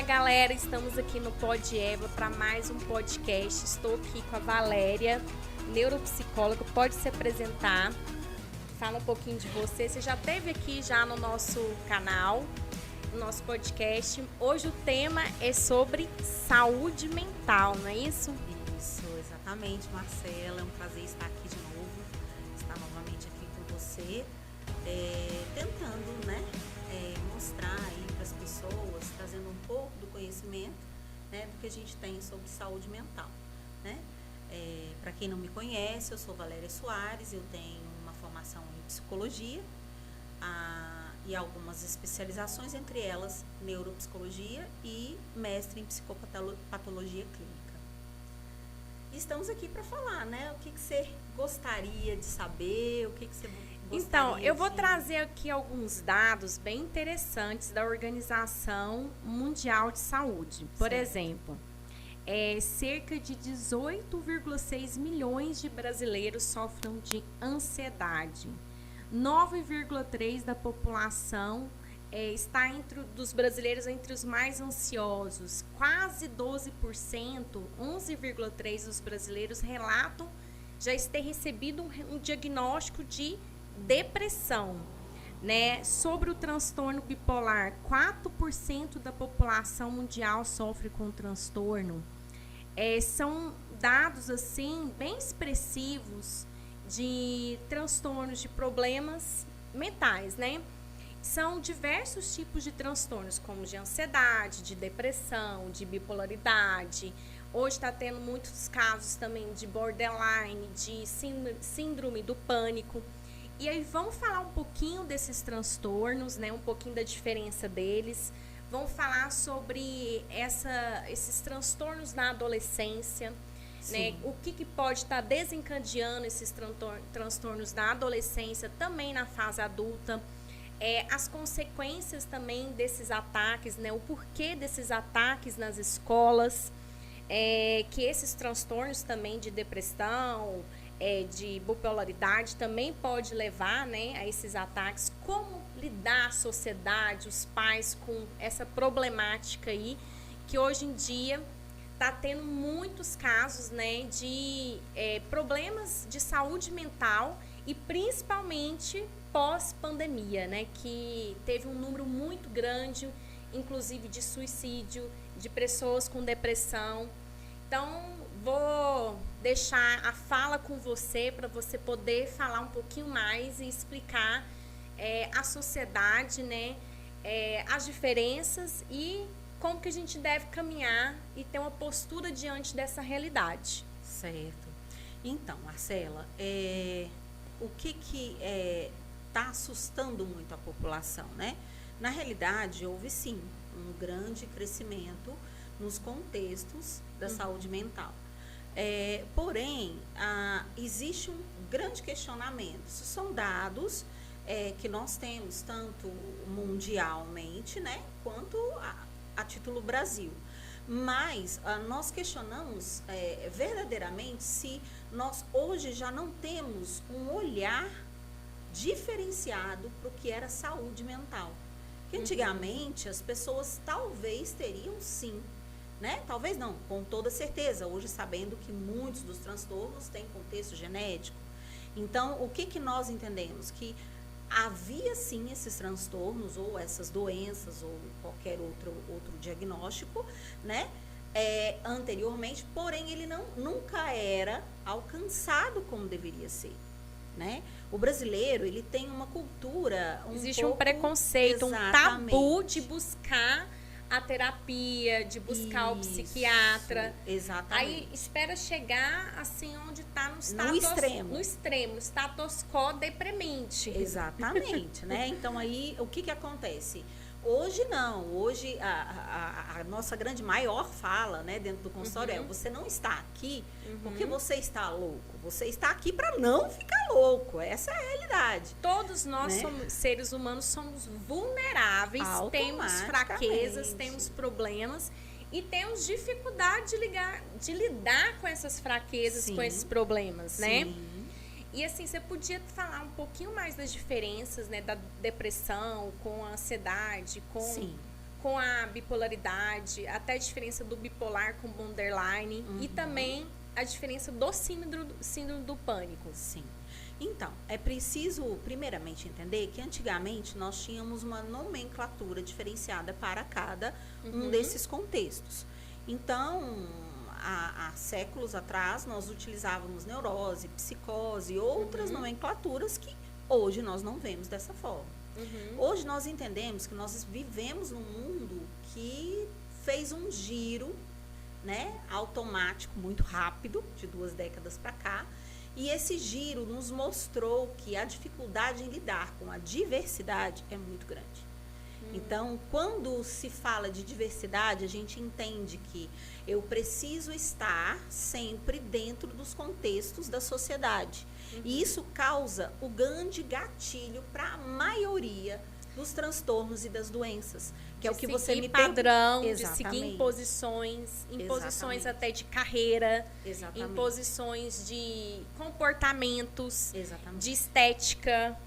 Olá, galera, estamos aqui no Pod Eva para mais um podcast. Estou aqui com a Valéria, neuropsicóloga. Pode se apresentar, fala um pouquinho de você. Você já esteve aqui já no nosso canal, no nosso podcast. Hoje o tema é sobre saúde mental, não é isso? Isso, exatamente, Marcela. É um prazer estar aqui de novo, estar novamente aqui com você, tentando, mostrar aí para as pessoas, trazendo um pouco do conhecimento, do que a gente tem sobre saúde mental, Para quem não me conhece, eu sou Valéria Soares, eu tenho uma formação em psicologia e algumas especializações, entre elas neuropsicologia e mestre em psicopatologia clínica. E estamos aqui para falar, o que você gostaria de saber, o que você gostaria Então, eu vou trazer aqui alguns dados bem interessantes da Organização Mundial de Saúde. Por exemplo, cerca de 18,6 milhões de brasileiros sofrem de ansiedade. 9,3% da população está dos brasileiros entre os mais ansiosos. Quase 12%, 11,3% dos brasileiros relatam já ter recebido um diagnóstico de depressão. Sobre o transtorno bipolar, 4% da população mundial sofre com o transtorno. São dados assim bem expressivos de transtornos, de problemas mentais, São diversos tipos de transtornos, como de ansiedade, de depressão, de bipolaridade. Hoje está tendo muitos casos também de borderline, de síndrome do pânico. E aí vamos falar um pouquinho desses transtornos, um pouquinho da diferença deles. Vamos falar sobre esses transtornos na adolescência, o que pode estar desencadeando esses transtornos na adolescência, também na fase adulta. As consequências também desses ataques, o porquê desses ataques nas escolas, que esses transtornos também de depressão, de bipolaridade também pode levar a esses ataques. Como lidar a sociedade, os pais com essa problemática aí, que hoje em dia está tendo muitos casos de problemas de saúde mental e principalmente pós-pandemia, que teve um número muito grande, inclusive de suicídio, de pessoas com depressão. Então, vou deixar a fala com você para você poder falar um pouquinho mais e explicar a sociedade, as diferenças e como que a gente deve caminhar e ter uma postura diante dessa realidade. Certo. Então, Marcela, o que está assustando muito a população, Na realidade, houve sim um grande crescimento nos contextos da saúde mental. Porém, existe um grande questionamento. Isso são dados que nós temos tanto mundialmente, quanto a título Brasil. Mas nós questionamos verdadeiramente se nós hoje já não temos um olhar diferenciado para o que era saúde mental. Que antigamente as pessoas talvez teriam sim, talvez não, com toda certeza, hoje sabendo que muitos dos transtornos têm contexto genético. Então, o que nós entendemos? Que havia sim esses transtornos ou essas doenças ou qualquer outro diagnóstico, anteriormente, porém ele nunca era alcançado como deveria ser. O brasileiro, ele tem uma cultura existe um preconceito, um tabu de buscar a terapia, de buscar o psiquiatra. Exatamente. Aí espera chegar assim onde está no extremo, status quo deprimente. Exatamente, Então aí o que acontece? Hoje não, hoje a nossa maior fala, dentro do consultório você não está aqui porque você está louco, você está aqui para não ficar louco, essa é a realidade. Todos nós seres humanos somos vulneráveis, temos fraquezas, temos problemas e temos dificuldade de lidar com essas fraquezas, com esses problemas, Sim. E assim, você podia falar um pouquinho mais das diferenças, da depressão com a ansiedade, com com a bipolaridade, até a diferença do bipolar com borderline e também a diferença do síndrome do pânico. Sim. Então, é preciso, primeiramente, entender que antigamente nós tínhamos uma nomenclatura diferenciada para cada um desses contextos. Então, há séculos atrás, nós utilizávamos neurose, psicose e outras nomenclaturas que hoje nós não vemos dessa forma. Hoje nós entendemos que nós vivemos num mundo que fez um giro, né, automático, muito rápido, de 2 décadas para cá, e esse giro nos mostrou que a dificuldade em lidar com a diversidade é muito grande. Então, quando se fala de diversidade, a gente entende que eu preciso estar sempre dentro dos contextos da sociedade. E isso causa o grande gatilho para a maioria dos transtornos e das doenças, que é o que você me padrão, perguntou. de seguir imposições até de carreira, imposições de comportamentos, de estética.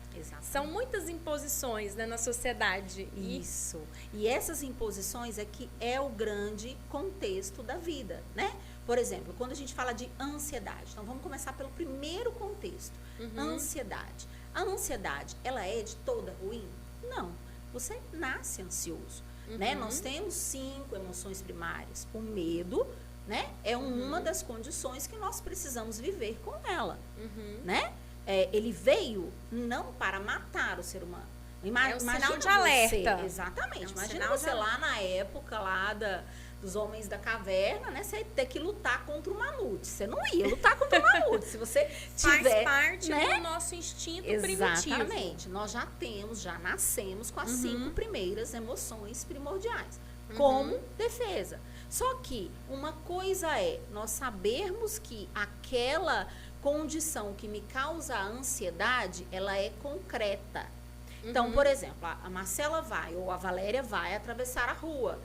São muitas imposições, né, na sociedade. Isso. E essas imposições é que é o grande contexto da vida, né? Por exemplo, quando a gente fala de ansiedade, então vamos começar pelo primeiro contexto. Ansiedade. A ansiedade, ela é de toda ruim? Não. Você nasce ansioso, né? Nós temos 5 emoções primárias. O medo, né, é uma das condições que nós precisamos viver com ela, né? Ele veio não para matar o ser humano. É um sinal de alerta. Exatamente. Imagina você lá na época lá dos homens da caverna, né? Você ia ter que lutar contra o mamute. Você não ia lutar contra o mamute. Se você tiver... Faz parte, né, do nosso instinto primitivo. Exatamente. Nós já nascemos com as 5 primeiras emoções primordiais. Como defesa. Só que uma coisa é nós sabermos que aquela condição que me causa a ansiedade, ela é concreta. Então, por exemplo, a Marcela vai, ou a Valéria vai atravessar a rua.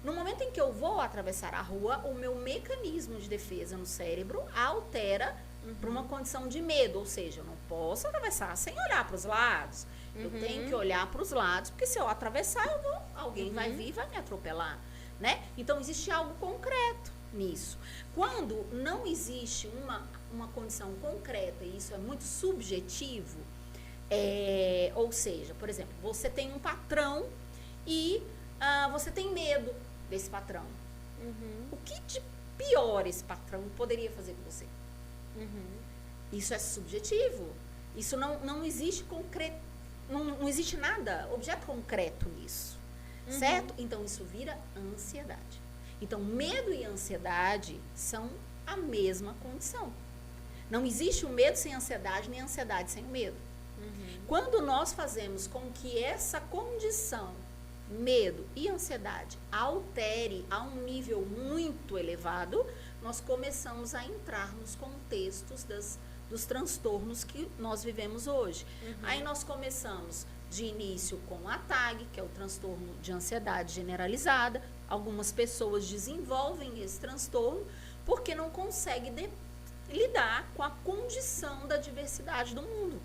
No momento em que eu vou atravessar a rua, o meu mecanismo de defesa no cérebro altera para uma condição de medo. Ou seja, eu não posso atravessar sem olhar para os lados. Eu tenho que olhar para os lados, porque se eu atravessar, alguém vai vir e vai me atropelar, né? Então, existe algo concreto nisso. Quando não existe uma condição concreta, e isso é muito subjetivo, ou seja, por exemplo, você tem um patrão e você tem medo desse patrão. O que de pior esse patrão poderia fazer com você? Isso é subjetivo. Isso não existe concreto, não existe nada, objeto concreto nisso. Certo? Então, isso vira ansiedade. Então, medo e ansiedade são a mesma condição. Não existe o medo sem ansiedade, nem a ansiedade sem o medo. Quando nós fazemos com que essa condição, medo e ansiedade, altere a um nível muito elevado, nós começamos a entrar nos contextos dos transtornos que nós vivemos hoje. Aí nós começamos de início com a TAG, que é o transtorno de ansiedade generalizada. Algumas pessoas desenvolvem esse transtorno porque não conseguem lidar com a condição da diversidade do mundo.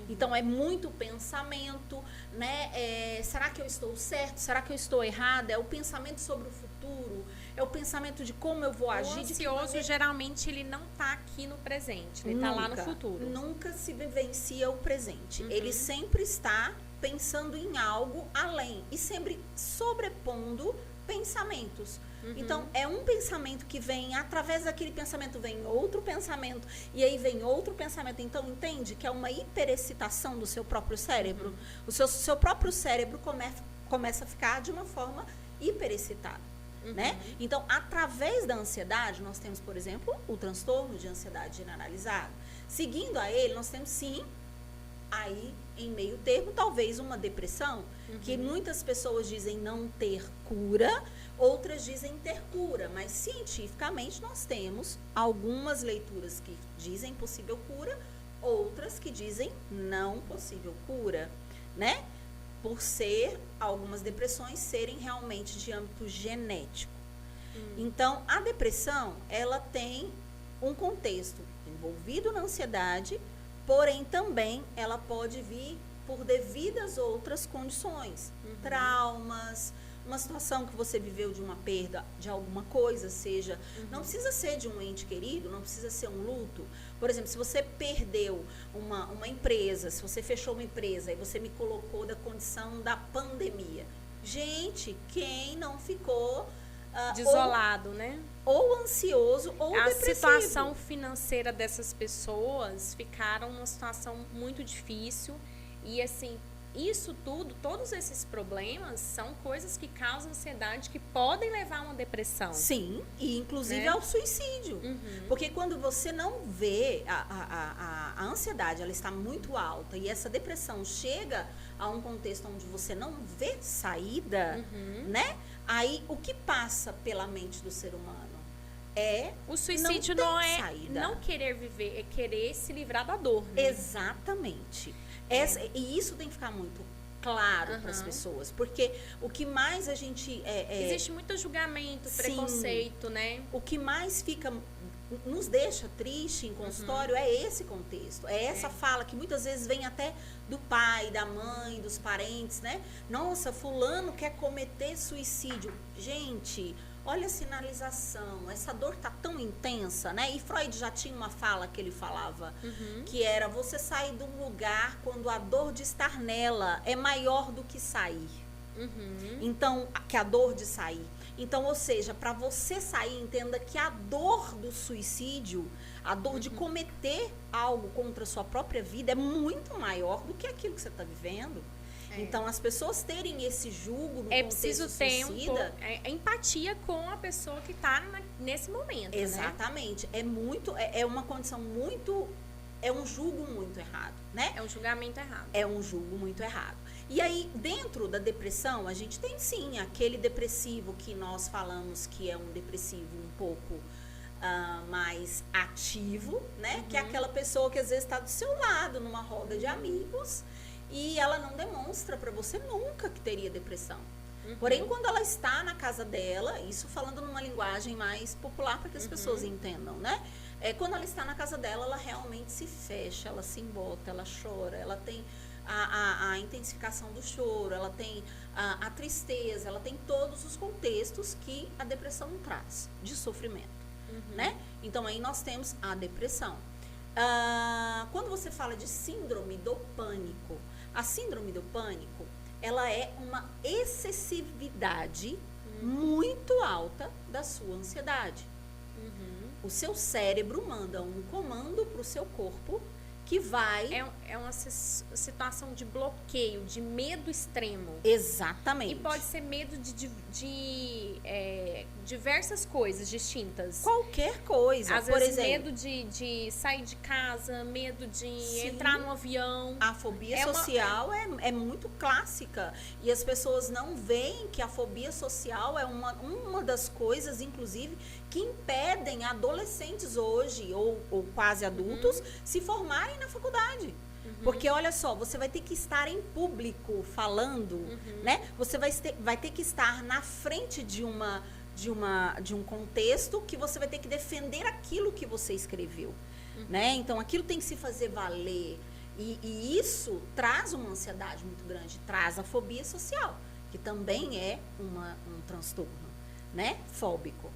Então, é muito pensamento, né? Será que eu estou certo? Será que eu estou errada? É o pensamento sobre o futuro, é o pensamento de como eu vou agir. O ansioso, geralmente, ele não está aqui no presente, ele está lá no futuro. Nunca se vivencia o presente. Ele sempre está pensando em algo além e sempre sobrepondo pensamentos. Então, é um pensamento que vem, através daquele pensamento vem outro pensamento, e aí vem outro pensamento. Então, entende que é uma hiperexcitação do seu próprio cérebro. O seu próprio cérebro começa a ficar de uma forma hiperexcitada, né? Então, através da ansiedade, nós temos, por exemplo, o transtorno de ansiedade generalizada. Seguindo a ele, nós temos, sim, aí, em meio termo, talvez uma depressão, que muitas pessoas dizem não ter cura, outras dizem ter cura, mas cientificamente nós temos algumas leituras que dizem possível cura, outras que dizem não possível cura, né? Por algumas depressões serem realmente de âmbito genético. Então, a depressão, ela tem um contexto envolvido na ansiedade, porém também ela pode vir por devidas outras condições, traumas, uma situação que você viveu de uma perda de alguma coisa, seja, não precisa ser de um ente querido, não precisa ser um luto. Por exemplo, se você perdeu uma empresa, se você fechou uma empresa e você me colocou da condição da pandemia. Gente, quem não ficou desolado, né? Ou ansioso ou a depressivo. situação financeira dessas pessoas ficaram numa situação muito difícil e assim, isso tudo, todos esses problemas são coisas que causam ansiedade, que podem levar a uma depressão. Sim, e inclusive né? ao suicídio. Porque quando você não vê a ansiedade, ela está muito alta e essa depressão chega a um contexto onde você não vê saída, né? Aí o que passa pela mente do ser humano? O suicídio não é não querer viver, é querer se livrar da dor. Né? Exatamente. E isso tem que ficar muito claro para as pessoas, porque o que mais a gente existe muito julgamento, preconceito, né? O que mais nos deixa triste em consultório é esse contexto, é essa fala que muitas vezes vem até do pai, da mãe, dos parentes, né? Nossa, fulano quer cometer suicídio. Gente, olha a sinalização, essa dor tá tão intensa, né? E Freud já tinha uma fala que ele falava, que era: você sai de um lugar quando a dor de estar nela é maior do que sair. Então, que a dor de sair. Então, ou seja, para você sair, entenda que a dor do suicídio, a dor de cometer algo contra a sua própria vida é muito maior do que aquilo que você está vivendo. Então, as pessoas terem esse julgo no preciso contexto ter suicida, empatia com a pessoa que está nesse momento. Exatamente. Né? É uma condição muito... É um julgo muito errado, né? É um julgamento errado. É um julgo muito errado. E aí, dentro da depressão, a gente tem sim aquele depressivo que nós falamos que é um depressivo um pouco mais ativo, né? Que é aquela pessoa que às vezes está do seu lado, numa roda de amigos, e ela não demonstra para você nunca que teria depressão. Porém, quando ela está na casa dela, isso falando numa linguagem mais popular para que as pessoas entendam, né? Quando ela está na casa dela, ela realmente se fecha, ela se embota, ela chora, ela tem a intensificação do choro, ela tem a tristeza, ela tem todos os contextos que a depressão traz de sofrimento, né? Então, aí nós temos a depressão. Quando você fala de síndrome do pânico, a síndrome do pânico, ela é uma excessividade muito alta da sua ansiedade. O seu cérebro manda um comando para o seu corpo que vai... É uma situação de bloqueio, de medo extremo. Exatamente. E pode ser medo de diversas coisas distintas. Qualquer coisa. Às vezes, medo de sair de casa, medo de entrar no avião. A fobia social é muito clássica. E as pessoas não veem que a fobia social é uma das coisas, inclusive, que impedem adolescentes hoje, ou quase adultos, se formarem na faculdade. Porque, olha só, você vai ter que estar em público falando, né? Você vai ter que estar na frente de um contexto que você vai ter que defender aquilo que você escreveu, né? Então, aquilo tem que se fazer valer. E isso traz uma ansiedade muito grande, traz a fobia social, que também é um transtorno, né? Fóbico.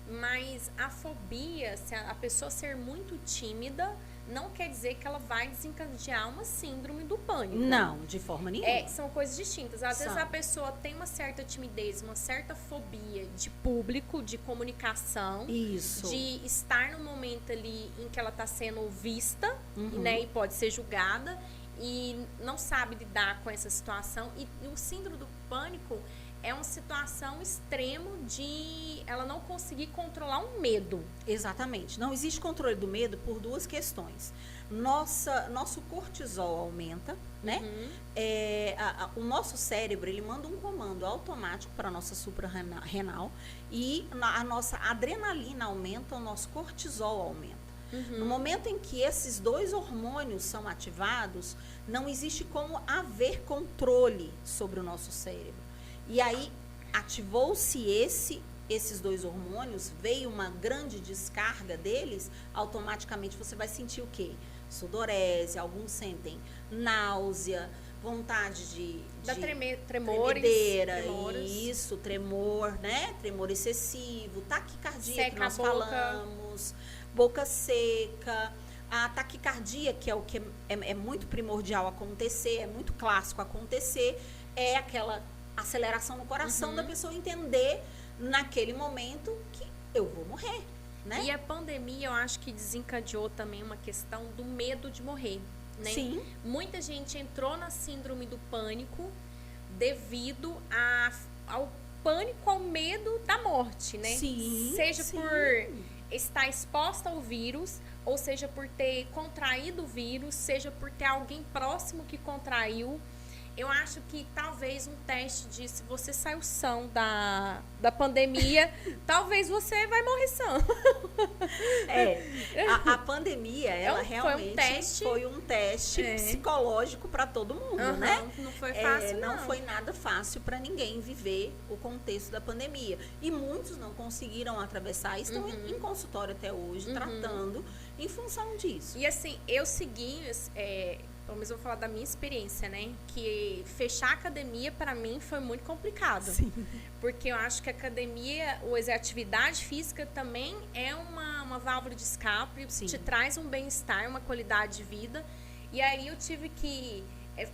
Mas a fobia, se a pessoa ser muito tímida, não quer dizer que ela vai desencadear uma síndrome do pânico. Não, de forma nenhuma. São coisas distintas. Às vezes a pessoa tem uma certa timidez, uma certa fobia de público, de comunicação. Isso. De estar no momento ali em que ela está sendo vista, né, e pode ser julgada, e não sabe lidar com essa situação. E o síndrome do pânico é uma situação extrema de ela não conseguir controlar um medo. Exatamente. Não existe controle do medo por duas questões. Nosso cortisol aumenta, né? O nosso cérebro, ele manda um comando automático para a nossa suprarrenal e a nossa adrenalina aumenta, o nosso cortisol aumenta. No momento em que esses dois hormônios são ativados, não existe como haver controle sobre o nosso cérebro. E aí, ativou-se esses dois hormônios, veio uma grande descarga deles, automaticamente você vai sentir o quê? Sudorese, alguns sentem náusea, vontade tremores, tremedeira, isso, tremor, né? Tremor excessivo, taquicardia que nós falamos, boca seca, a taquicardia, que é o que é muito primordial acontecer, é muito clássico acontecer, é aquela aceleração no coração da pessoa entender naquele momento que eu vou morrer, né? E a pandemia, eu acho que desencadeou também uma questão do medo de morrer. Né? Sim. Muita gente entrou na síndrome do pânico devido ao pânico, ao medo da morte, né? Sim, seja por estar exposta ao vírus, ou seja por ter contraído o vírus, seja por ter alguém próximo que contraiu. Eu acho que talvez um teste de se você saiu são da pandemia, talvez você vai morrer são. A pandemia, ela realmente foi um teste psicológico para todo mundo, né? Não foi fácil, não foi nada fácil para ninguém viver o contexto da pandemia. E muitos não conseguiram atravessar, estão em consultório até hoje, tratando em função disso. E assim, eu segui... pelo menos eu vou falar da minha experiência, né? Que fechar a academia, para mim, foi muito complicado. Sim. Porque eu acho que a academia, a atividade física também é uma válvula de escape, te traz um bem-estar, uma qualidade de vida. E aí eu tive que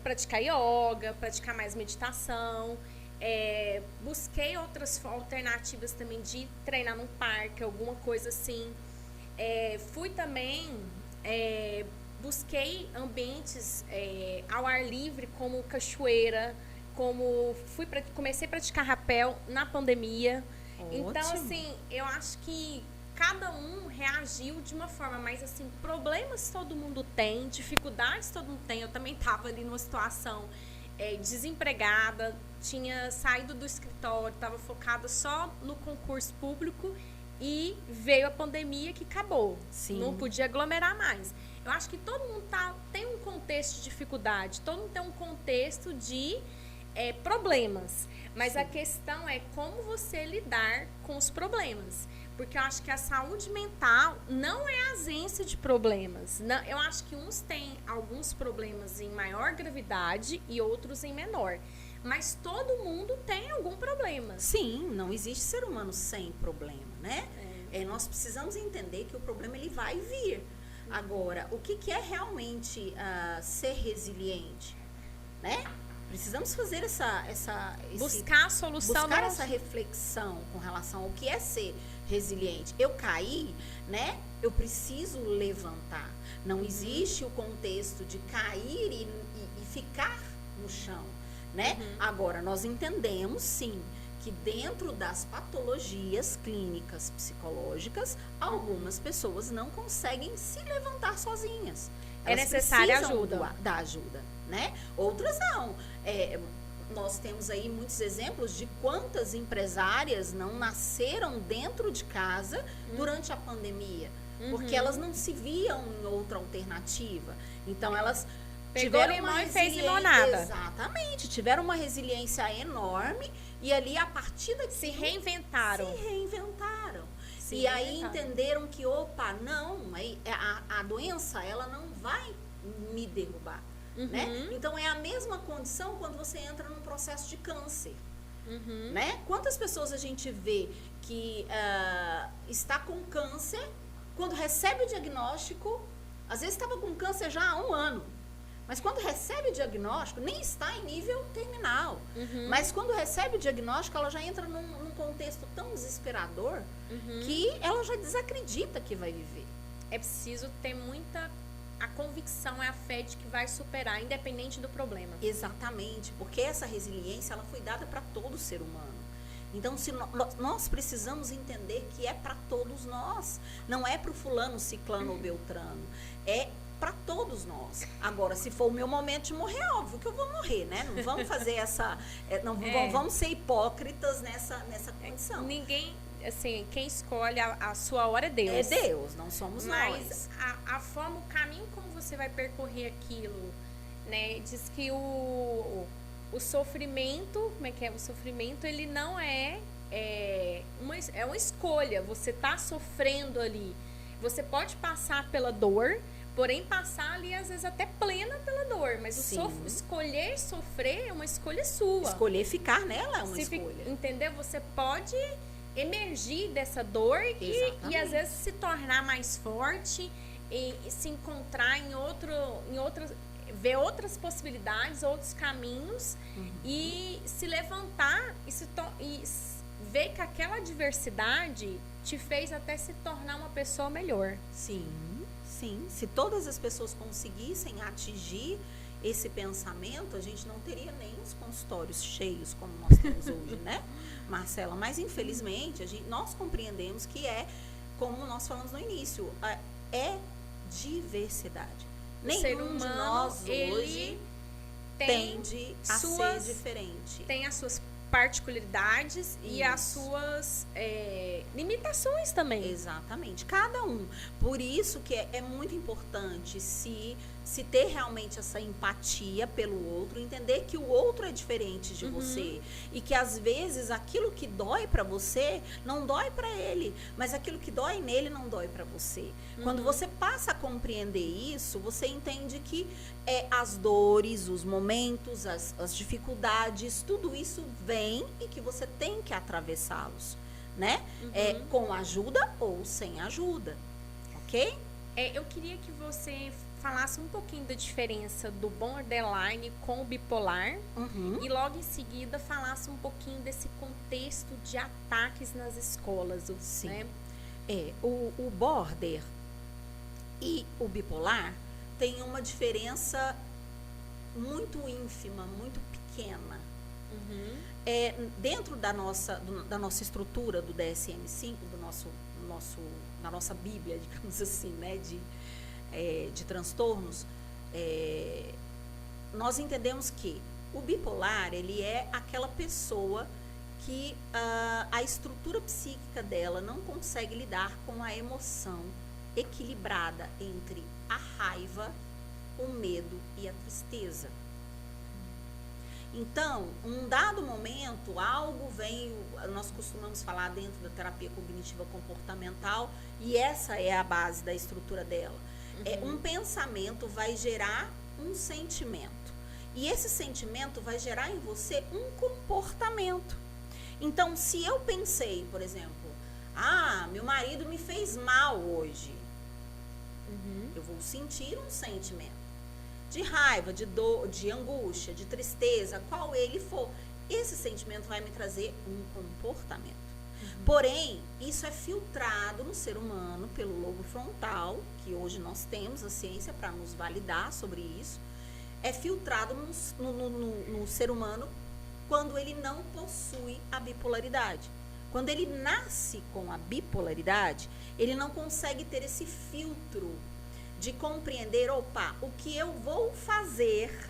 praticar yoga, praticar mais meditação, busquei outras alternativas também de treinar num parque, alguma coisa assim. Fui também... busquei ambientes ao ar livre, como cachoeira, comecei a praticar rapel na pandemia. Ótimo. Então, assim, eu acho que cada um reagiu de uma forma, mas assim, problemas todo mundo tem, dificuldades todo mundo tem. Eu também estava ali numa situação desempregada, tinha saído do escritório, estava focada só no concurso público e veio a pandemia que acabou. Sim. Não podia aglomerar mais. Eu acho que todo mundo tem um contexto de dificuldade, todo mundo tem um contexto de problemas. Mas a questão é como você lidar com os problemas. Porque eu acho que a saúde mental não é ausência de problemas. Não, eu acho que uns têm alguns problemas em maior gravidade e outros em menor. Mas todo mundo tem algum problema. Sim, não existe ser humano sem problema, né? Nós precisamos entender que o problema ele vai vir. Agora, o que é realmente ser resiliente, né? Precisamos fazer buscar a solução, buscar essa reflexão com relação ao que é ser resiliente. Eu caí, né? Eu preciso levantar. Não existe o contexto de cair e ficar no chão, né? Agora, nós entendemos, sim, que dentro das patologias clínicas psicológicas, algumas pessoas não conseguem se levantar sozinhas. Elas necessária ajuda. Da ajuda, né? Outras não. Nós temos aí muitos exemplos de quantas empresárias não nasceram dentro de casa durante a pandemia, porque elas não se viam em outra alternativa. Então, elas tiveram uma resiliência. Exatamente, tiveram uma resiliência enorme e ali, a partir daqui, se reinventaram. E aí entenderam que, opa, não, a doença, ela não vai me derrubar. Né? Então, é a mesma condição quando você entra num processo de câncer. Né? Quantas pessoas a gente vê que está com câncer, quando recebe o diagnóstico, às vezes estava com câncer já há 1 ano, mas quando recebe o diagnóstico, nem está em nível terminal, mas quando recebe o diagnóstico, ela já entra num contexto tão desesperador que ela já desacredita que vai viver. É preciso ter a convicção, a fé de que vai superar, independente do problema. Exatamente, porque essa resiliência ela foi dada para todo ser humano. Então, se nós precisamos entender que é para todos nós, não é para o fulano, ciclano ou beltrano, é para todos nós. Agora, se for o meu momento de morrer, é óbvio que eu vou morrer, né? Não vamos fazer vamos ser hipócritas nessa condição. Ninguém, assim, quem escolhe a sua hora é Deus. É Deus, não somos nós. Mas a forma, o caminho como você vai percorrer aquilo, né? Diz que o sofrimento, como é que é? O sofrimento, ele não é uma escolha. Você tá sofrendo ali. Você pode passar pela dor, Porém, passar ali, às vezes, até plena pela dor. Mas escolher sofrer é uma escolha sua. Escolher ficar nela é uma Se escolha. entendeu? Você pode emergir dessa dor e às vezes se tornar mais forte e se encontrar em outras, ver outras possibilidades, outros caminhos e se levantar e ver que aquela adversidade te fez até se tornar uma pessoa melhor. Sim. Se todas as pessoas conseguissem atingir esse pensamento, a gente não teria nem os consultórios cheios como nós temos hoje, né, Marcela? Mas, infelizmente, nós compreendemos que como nós falamos no início, é diversidade. Nenhum de nós hoje tende a ser diferente. Tem as suas particularidades e as suas limitações também. Exatamente, cada um. Por isso que é muito importante se ter realmente essa empatia pelo outro, entender que o outro é diferente de você e que às vezes aquilo que dói para você não dói para ele, mas aquilo que dói nele não dói para você. Quando você passa a compreender isso, você entende que as dores, os momentos, as dificuldades, tudo isso vem e que você tem que atravessá-los, né? Com ajuda ou sem ajuda, ok? Eu queria que você falasse um pouquinho da diferença do borderline com o bipolar e logo em seguida falasse um pouquinho desse contexto de ataques nas escolas. Sim. Né? O border e o bipolar tem uma diferença muito ínfima, muito pequena. Dentro da nossa estrutura do DSM-5, da nossa Bíblia, digamos assim, né, de transtornos, nós entendemos que o bipolar, ele é aquela pessoa que a estrutura psíquica dela não consegue lidar com a emoção equilibrada entre a raiva, o medo e a tristeza. Então, um dado momento, algo vem, nós costumamos falar dentro da terapia cognitiva comportamental, e essa é a base da estrutura dela. Um pensamento vai gerar um sentimento. E esse sentimento vai gerar em você um comportamento. Então, se eu pensei, por exemplo, meu marido me fez mal hoje, eu vou sentir um sentimento de raiva, de dor, de angústia, de tristeza, qual ele for. Esse sentimento vai me trazer um comportamento. Porém, isso é filtrado no ser humano pelo lobo frontal, que hoje nós temos a ciência para nos validar sobre isso. É filtrado no ser humano quando ele não possui a bipolaridade. Quando ele nasce com a bipolaridade, ele não consegue ter esse filtro de compreender, o que eu vou fazer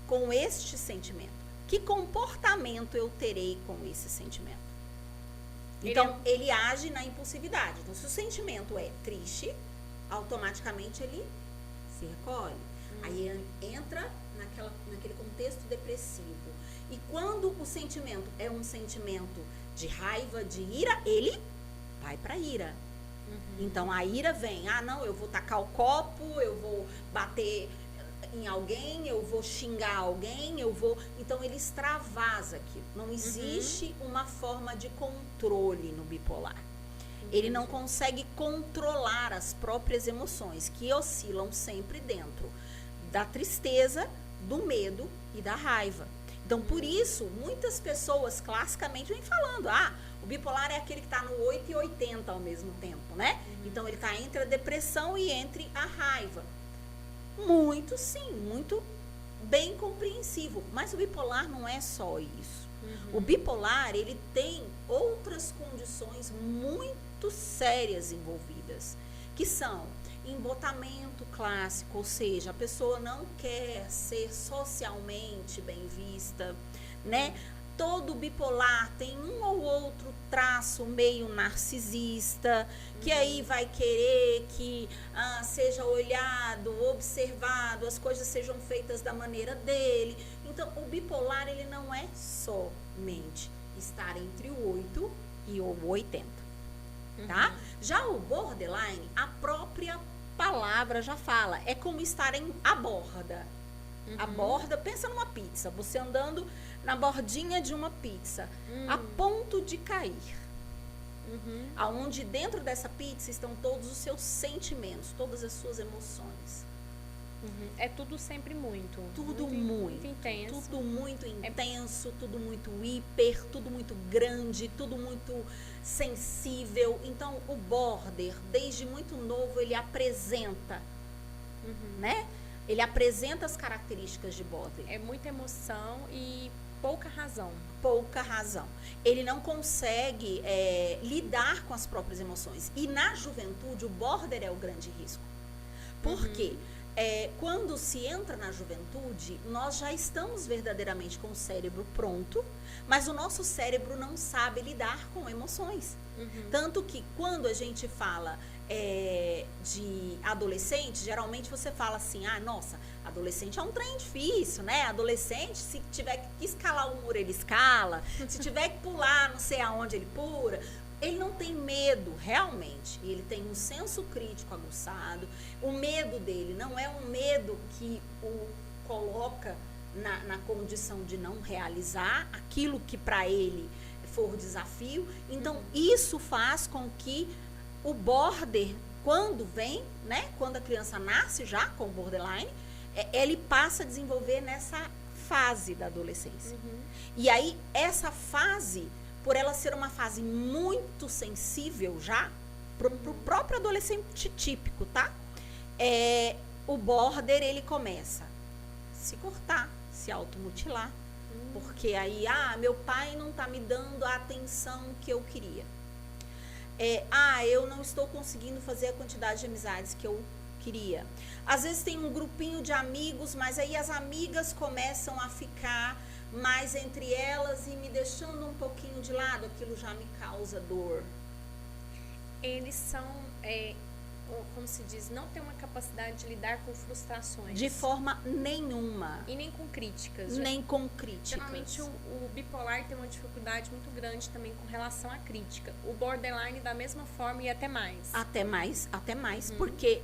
com este sentimento? Que comportamento eu terei com esse sentimento? Então, ele age na impulsividade. Então, se o sentimento é triste, automaticamente ele se recolhe. Aí entra naquele contexto depressivo. E quando o sentimento é um sentimento de raiva, de ira, ele vai para a ira. Então, a ira vem, eu vou tacar o copo, eu vou bater em alguém, eu vou xingar alguém, Então, ele extravasa aquilo. Não existe uma forma de controle no bipolar. Ele não consegue controlar as próprias emoções, que oscilam sempre dentro da tristeza, do medo e da raiva. Então, por isso, muitas pessoas classicamente vêm falando, o bipolar é aquele que está no 8 e 80 ao mesmo tempo, né? Então, ele está entre a depressão e entre a raiva. Muito, sim, muito bem compreensivo. Mas o bipolar não é só isso. O bipolar, ele tem outras condições muito sérias envolvidas, que são embotamento clássico, ou seja, a pessoa não quer ser socialmente bem vista, né? Todo bipolar tem um ou outro traço meio narcisista, que aí vai querer que seja olhado, observado, as coisas sejam feitas da maneira dele. Então, o bipolar, ele não é somente estar entre o 8 e o 80, tá? Já o borderline, a própria palavra já fala. É como estar à borda. A borda, pensa numa pizza. Você andando na bordinha de uma pizza, a ponto de cair. Aonde dentro dessa pizza estão todos os seus sentimentos, todas as suas emoções. É tudo sempre muito. Tudo muito intenso. Tudo muito intenso, tudo muito hiper, tudo muito grande, tudo muito sensível. Então, o border, desde muito novo, ele apresenta, né? Ele apresenta as características de border. É muita emoção e pouca razão. Pouca razão. Ele não consegue lidar com as próprias emoções. E na juventude, o border é o grande risco. Por quê? Quando se entra na juventude, nós já estamos verdadeiramente com o cérebro pronto, mas o nosso cérebro não sabe lidar com emoções. Tanto que quando a gente fala de adolescente, geralmente você fala assim, nossa, adolescente é um trem difícil, né? Adolescente, se tiver que escalar o muro, ele escala. Se tiver que pular, não sei aonde, ele pula. Ele não tem medo, realmente. Ele tem um senso crítico aguçado. O medo dele não é um medo que o coloca na condição de não realizar aquilo que para ele for desafio. Então, isso faz com que o border, quando vem, né? Quando a criança nasce já com o borderline, ele passa a desenvolver nessa fase da adolescência. E aí, essa fase, por ela ser uma fase muito sensível já, pro próprio adolescente típico, tá? O border, ele começa a se cortar, se automutilar. Porque aí, meu pai não tá me dando a atenção que eu queria. Eu não estou conseguindo fazer a quantidade de amizades que eu queria. Às vezes tem um grupinho de amigos, mas aí as amigas começam a ficar mais entre elas e me deixando um pouquinho de lado, aquilo já me causa dor. Eles são, como se diz, não tem uma capacidade de lidar com frustrações. De forma nenhuma. E nem com críticas. Nem com críticas. Geralmente o bipolar tem uma dificuldade muito grande também com relação à crítica. O borderline da mesma forma e até mais. Até mais. Porque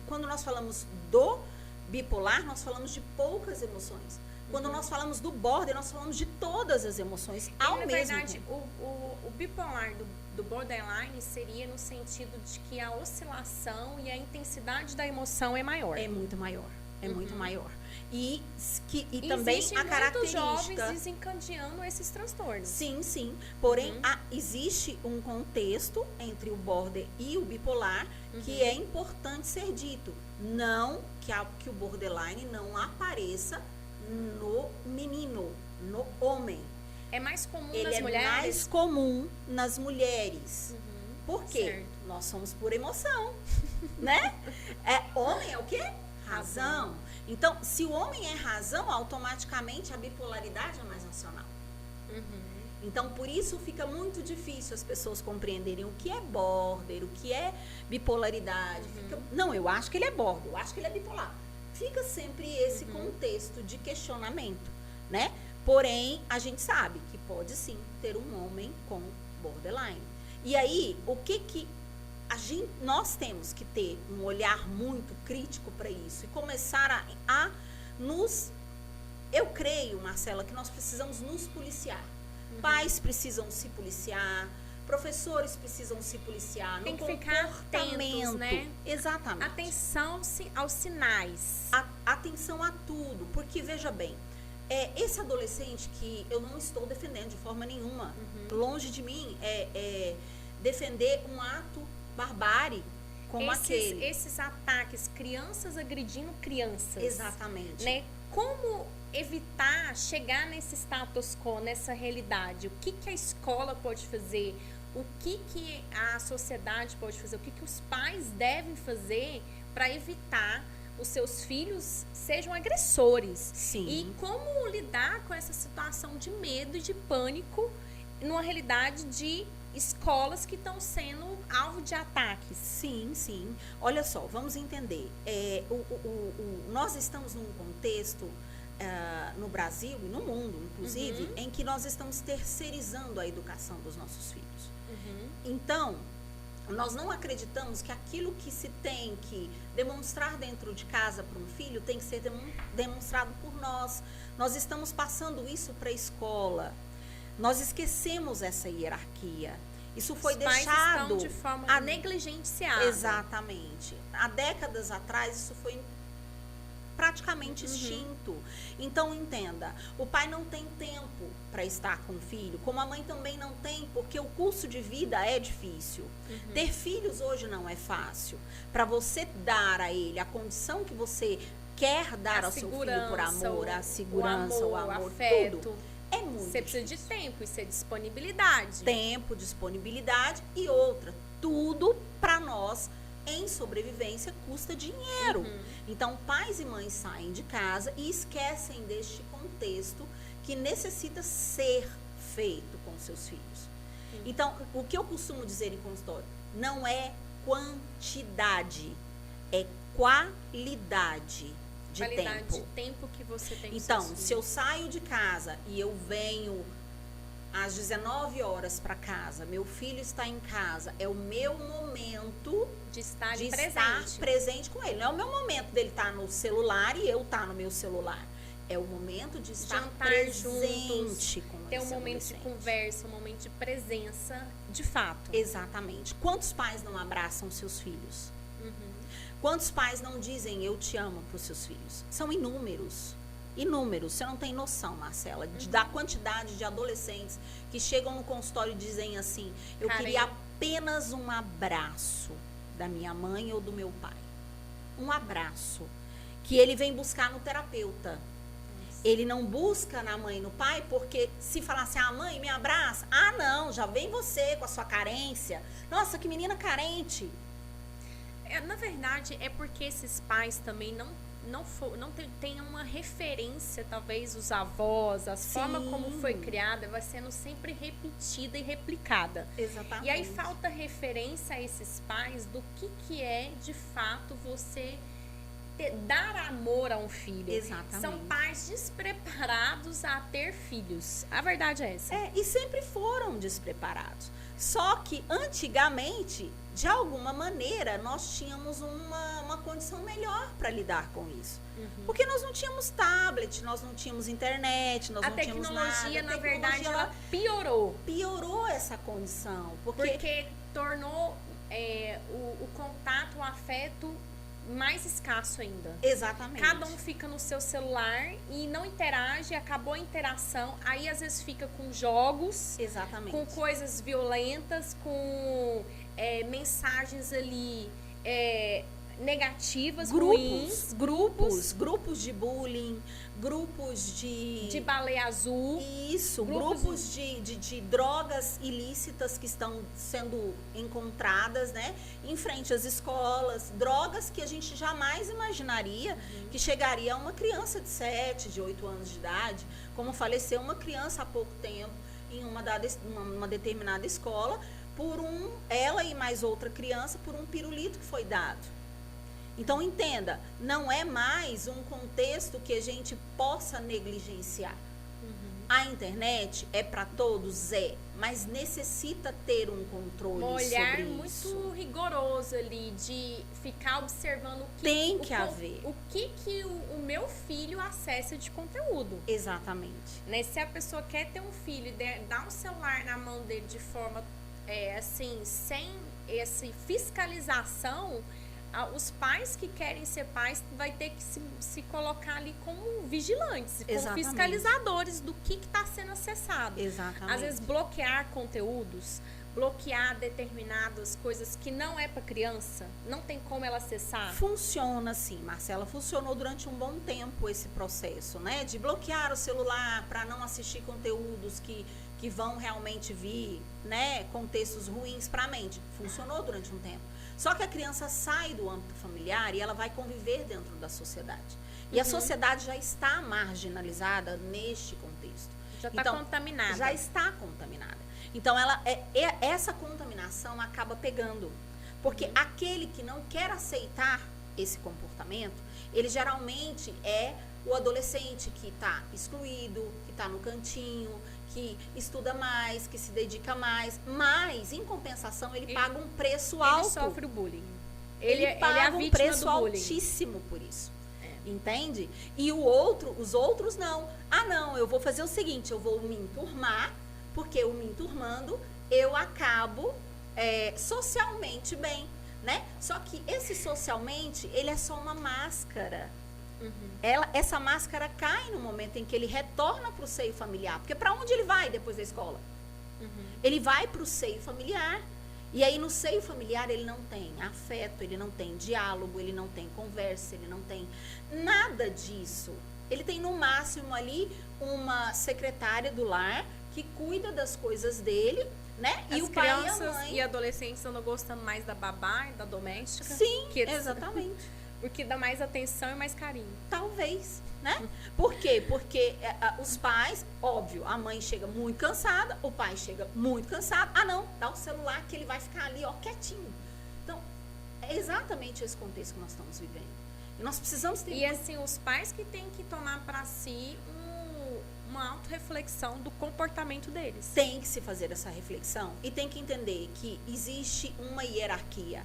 quando nós falamos do bipolar, nós falamos de poucas emoções. Quando nós falamos do border, nós falamos de todas as emoções ao mesmo tempo. Na verdade, o bipolar do borderline seria no sentido de que a oscilação e a intensidade da emoção é maior. É muito maior. É muito maior. E também a característica... jovens desencadeando esses transtornos. Sim. Porém, existe um contexto entre o border e o bipolar que é importante ser dito. Não que o borderline não apareça no menino, no homem. É mais comum nas mulheres? Ele é mais comum nas mulheres. Por quê? Certo. Nós somos por emoção, né? Homem é o quê? Razão. Então, se o homem é razão, automaticamente a bipolaridade é mais nacional. Então, por isso fica muito difícil as pessoas compreenderem o que é border, o que é bipolaridade. Não, eu acho que ele é border, eu acho que ele é bipolar. Fica sempre esse contexto de questionamento, né? Porém, a gente sabe que pode sim ter um homem com borderline. E aí, o que nós temos que ter um olhar muito crítico para isso e começar a nos... Eu creio, Marcela, que nós precisamos nos policiar. Pais precisam se policiar, professores precisam se policiar. Tem que ficar atentos, né? Exatamente. Atenção aos sinais. Atenção a tudo, porque veja bem, esse adolescente que eu não estou defendendo de forma nenhuma, longe de mim defender um ato barbárie como aquele. Esses ataques, crianças agredindo crianças. Exatamente. Né? Como evitar chegar nesse status quo, nessa realidade? O que a escola pode fazer? O que a sociedade pode fazer? O que os pais devem fazer para evitar os seus filhos sejam agressores? Sim. E como lidar com essa situação de medo e de pânico numa realidade de escolas que estão sendo alvo de ataques? Sim. Olha só, vamos entender. Nós estamos num contexto no Brasil e no mundo, inclusive, em que nós estamos terceirizando a educação dos nossos filhos. Então, Nós não acreditamos que aquilo que se tem que demonstrar dentro de casa para um filho tem que ser demonstrado por nós. Nós estamos passando isso para a escola. Nós esquecemos essa hierarquia. Isso foi Os pais deixado estão de forma negligenciada. Exatamente. Há décadas atrás isso foi praticamente extinto. Então, entenda, o pai não tem tempo para estar com o filho, como a mãe também não tem, porque o curso de vida é difícil. Ter filhos hoje não é fácil. Para você dar a ele a condição que você quer dar ao seu filho por amor, a segurança, o amor, afeto, tudo, é muito você precisa de tempo, isso é disponibilidade. Tempo, disponibilidade e outra, tudo para nós em sobrevivência custa dinheiro. Então, pais e mães saem de casa e esquecem deste contexto que necessita ser feito com seus filhos. Então, o que eu costumo dizer em consultório, não é quantidade, é qualidade de tempo. De tempo que você tem com Então, seus se eu saio de casa e eu venho às 19 horas para casa, meu filho está em casa, é o meu momento de estar presente com ele. Não é o meu momento dele estar no celular e eu estar no meu celular. É o momento de estar jantar presente juntos, com ter esse um momento de conversa, um momento de presença, de fato. Exatamente. Quantos pais não abraçam seus filhos? Quantos pais não dizem eu te amo para os seus filhos? São inúmeros. Inúmeros. Você não tem noção, Marcela, da quantidade de adolescentes que chegam no consultório e dizem assim, eu queria apenas um abraço da minha mãe ou do meu pai. Um abraço. Que ele vem buscar no terapeuta. Ele não busca na mãe e no pai, porque se falar assim, a mãe me abraça, não, já vem você com a sua carência. Nossa, que menina carente. Na verdade, é porque esses pais também não tem uma referência, talvez os avós, a forma como foi criada vai sendo sempre repetida e replicada. Exatamente. E aí falta referência a esses pais do que é de fato você dar amor a um filho. Exatamente. São pais despreparados a ter filhos. A verdade é essa. E sempre foram despreparados. Só que antigamente, de alguma maneira, nós tínhamos uma condição melhor para lidar com isso. Porque nós não tínhamos tablet, nós não tínhamos internet, nós não tínhamos nada. A tecnologia, na verdade, ela piorou. Piorou essa condição. Porque tornou o contato, o afeto mais escasso ainda. Exatamente. Cada um fica no seu celular e não interage, acabou a interação, aí às vezes fica com jogos, exatamente, com coisas violentas, com mensagens ali negativas, ruins, grupos de bullying, grupos de baleia azul, grupos de drogas ilícitas que estão sendo encontradas, né, em frente às escolas, drogas que a gente jamais imaginaria que chegaria a uma criança de 7, de 8 anos de idade, como faleceu uma criança há pouco tempo em uma determinada escola, ela e mais outra criança, por um pirulito que foi dado. Então, entenda, não é mais um contexto que a gente possa negligenciar. A internet é para todos, mas necessita ter um controle sobre isso. Um olhar muito rigoroso ali, de ficar observando o que... Tem que haver. O que o meu filho acessa de conteúdo. Exatamente. Né? Se a pessoa quer ter um filho e dar um celular na mão dele de forma, assim, sem essa fiscalização... Os pais que querem ser pais vai ter que se colocar ali como vigilantes, como fiscalizadores do que está sendo acessado. Exatamente. Às vezes bloquear conteúdos, bloquear determinadas coisas que não é para criança, não tem como ela acessar. Funciona sim, Marcela, funcionou durante um bom tempo esse processo, né? De bloquear o celular para não assistir conteúdos que vão realmente vir, né? Contextos ruins para a mente. Funcionou durante um tempo. Só que a criança sai do âmbito familiar e ela vai conviver dentro da sociedade. E a sociedade já está marginalizada neste contexto. Já está contaminada. Já está contaminada. Então, essa contaminação acaba pegando. Porque aquele que não quer aceitar esse comportamento, ele geralmente é o adolescente que está excluído, que está no cantinho, que estuda mais, que se dedica mais, mas, em compensação, ele paga um preço alto. Ele sofre o bullying. Ele paga é a um vítima preço do bullying. altíssimo por isso. Entende? E os outros não. Ah, não, eu vou fazer o seguinte, eu vou me enturmar, porque eu me enturmando, eu acabo socialmente bem, né? Só que esse socialmente, ele é só uma máscara. Essa máscara cai no momento em que ele retorna para o seio familiar. Porque para onde ele vai depois da escola? Ele vai para o seio familiar. E aí no seio familiar ele não tem afeto, ele não tem diálogo, ele não tem conversa, ele não tem nada disso. Ele tem no máximo ali uma secretária do lar que cuida das coisas dele, né? As e o pai e a crianças mãe. e adolescentes andam gostando mais da babá e da doméstica. Sim, que eles- exatamente. Porque dá mais atenção e mais carinho. Talvez, né? Por quê? Porque os pais, óbvio, a mãe chega muito cansada, o pai chega muito cansado. Ah, não, dá o celular que ele vai ficar ali, ó, quietinho. Então, é exatamente esse contexto que nós estamos vivendo. E nós precisamos ter... E assim, os pais que têm que tomar para si uma autorreflexão do comportamento deles. Tem que se fazer essa reflexão e tem que entender que existe uma hierarquia.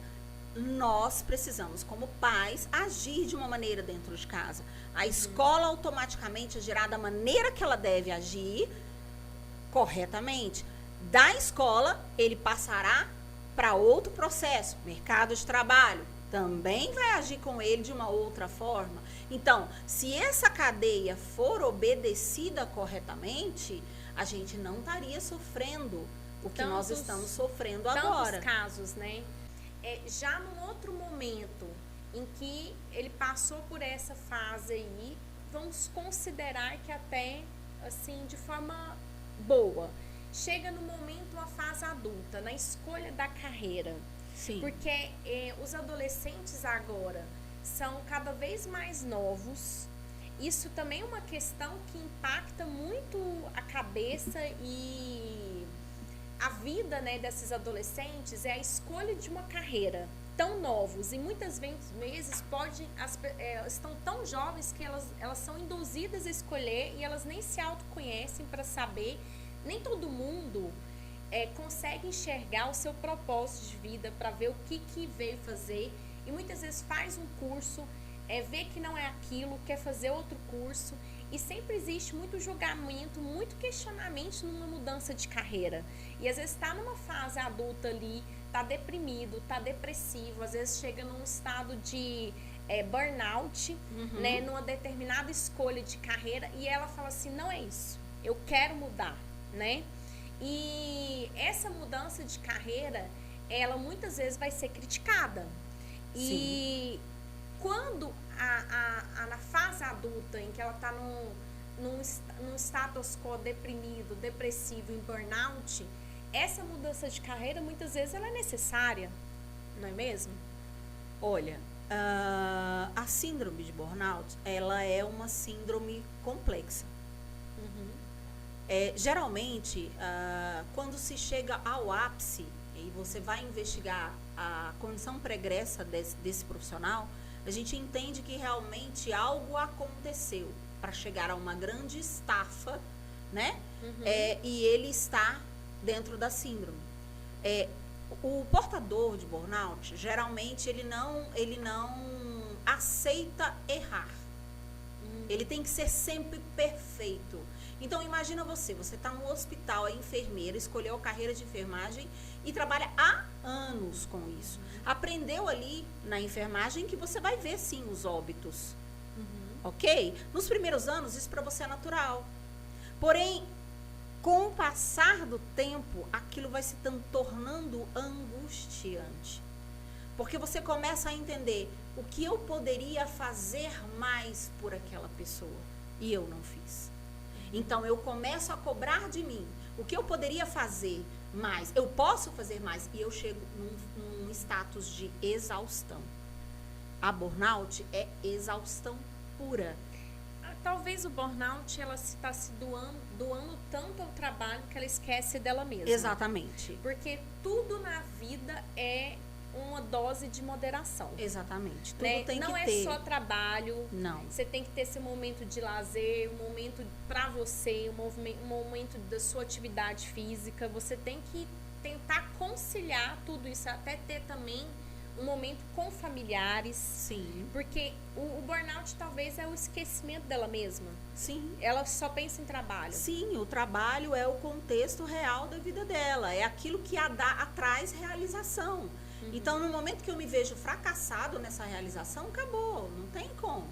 Nós precisamos, como pais, agir de uma maneira dentro de casa. A escola automaticamente agirá da maneira que ela deve agir corretamente. Da escola, ele passará para outro processo, mercado de trabalho. Também vai agir com ele de uma outra forma. Então, se essa cadeia for obedecida corretamente, a gente não estaria sofrendo o que nós estamos sofrendo agora. Tantos casos, né? Já num outro momento em que ele passou por essa fase aí, vamos considerar que até, assim, de forma boa. Chega no momento a fase adulta, na escolha da carreira. Sim. Porque os adolescentes agora são cada vez mais novos. Isso também é uma questão que impacta muito a cabeça e a vida, né, desses adolescentes. É a escolha de uma carreira. Tão novos e muitas vezes estão tão jovens que elas são induzidas a escolher e elas nem se autoconhecem para saber. Nem todo mundo consegue enxergar o seu propósito de vida para ver o que veio fazer, e muitas vezes faz um curso, vê que não é aquilo, quer fazer outro curso, e sempre existe muito julgamento, muito questionamento numa mudança de carreira. E às vezes está numa fase adulta ali, está deprimido, está depressivo, às vezes chega num estado de burnout, né, numa determinada escolha de carreira, e ela fala assim, não é isso, eu quero mudar, né? E essa mudança de carreira, ela muitas vezes vai ser criticada. E Sim. quando na fase adulta, em que ela está num status quo deprimido, depressivo, em burnout, essa mudança de carreira, muitas vezes, ela é necessária, não é mesmo? Olha, a síndrome de burnout, ela é uma síndrome complexa. Geralmente, quando se chega ao ápice e você vai investigar a condição pregressa desse profissional, a gente entende que realmente algo aconteceu para chegar a uma grande estafa, né? E ele está dentro da síndrome. O portador de burnout, geralmente, ele não aceita errar. Ele tem que ser sempre perfeito. Então, imagina você está no hospital, é enfermeira, escolheu a carreira de enfermagem e trabalha há anos com isso. Aprendeu ali na enfermagem que você vai ver, sim, os óbitos. Ok? Nos primeiros anos, isso para você é natural. Porém, com o passar do tempo, aquilo vai se tornando angustiante. Porque você começa a entender o que eu poderia fazer mais por aquela pessoa e eu não fiz. Então, eu começo a cobrar de mim o que eu poderia fazer mais. Eu posso fazer mais e eu chego num status de exaustão. A burnout é exaustão pura. Talvez o burnout, ela está se doando tanto ao trabalho que ela esquece dela mesma. Exatamente. Porque tudo na vida é uma dose de moderação. Exatamente. Tudo Né? tem Não que é ter. só trabalho. Não. Você tem que ter esse momento de lazer, um momento para você, um momento da sua atividade física. Você tem que tentar conciliar tudo isso, até ter também um momento com familiares. Sim. Porque o burnout talvez é o esquecimento dela mesma. Sim. Ela só pensa em trabalho. Sim, o trabalho é o contexto real da vida dela. É aquilo que traz realização. Então, no momento que eu me vejo fracassado nessa realização, acabou. Não tem como.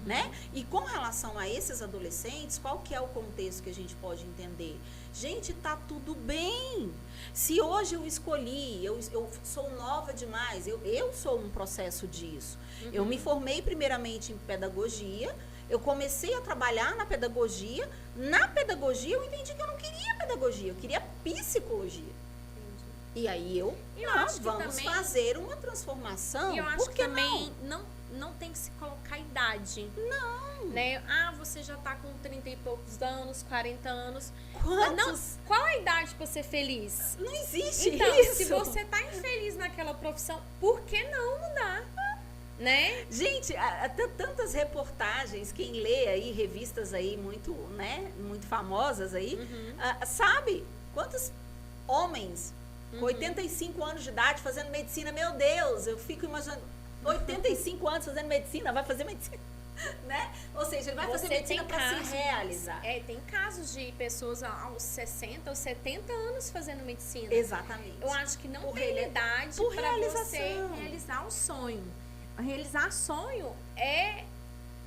Né? E com relação a esses adolescentes, qual que é o contexto que a gente pode entender? Gente, tá tudo bem. Se hoje eu escolhi, eu sou nova demais, eu sou um processo disso. Eu me formei primeiramente em pedagogia, eu comecei a trabalhar na pedagogia. Na pedagogia eu entendi que eu não queria pedagogia, eu queria psicologia. E aí vamos também, fazer uma transformação. E eu acho que também não tem que se colocar idade. Não. Né? Você já tá com 30 e poucos anos, 40 anos. Quantos? Qual a idade pra ser feliz? Não existe então, isso. Se você tá infeliz naquela profissão, por que não mudar? Né? Gente, até tantas reportagens, quem lê aí, revistas aí muito, né, muito famosas aí, sabe quantos homens com 85 anos de idade fazendo medicina? Meu Deus, eu fico imaginando, 85 anos fazendo medicina, vai fazer medicina, né? Ou seja, ele vai fazer medicina para se realizar. Tem casos de pessoas aos 60 ou 70 anos fazendo medicina. Exatamente. Eu acho que não tem idade para você realizar o sonho. Realizar sonho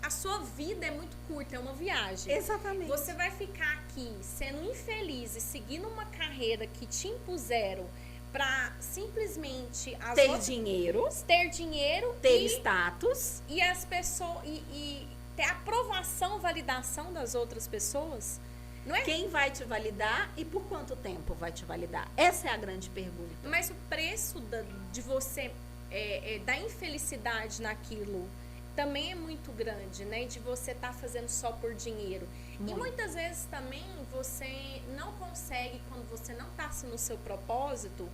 a sua vida é muito curta, é uma viagem. Exatamente. Você vai ficar aqui sendo infeliz e seguindo uma carreira que te impuseram para simplesmente ter dinheiro, ter status e as pessoas e ter aprovação, validação das outras pessoas. Não é? Quem vai te validar e por quanto tempo vai te validar? Essa é a grande pergunta. Mas o preço de você da infelicidade naquilo também é muito grande, né? De você estar fazendo só por dinheiro. Muito. E muitas vezes também você não consegue, quando você não está no seu propósito,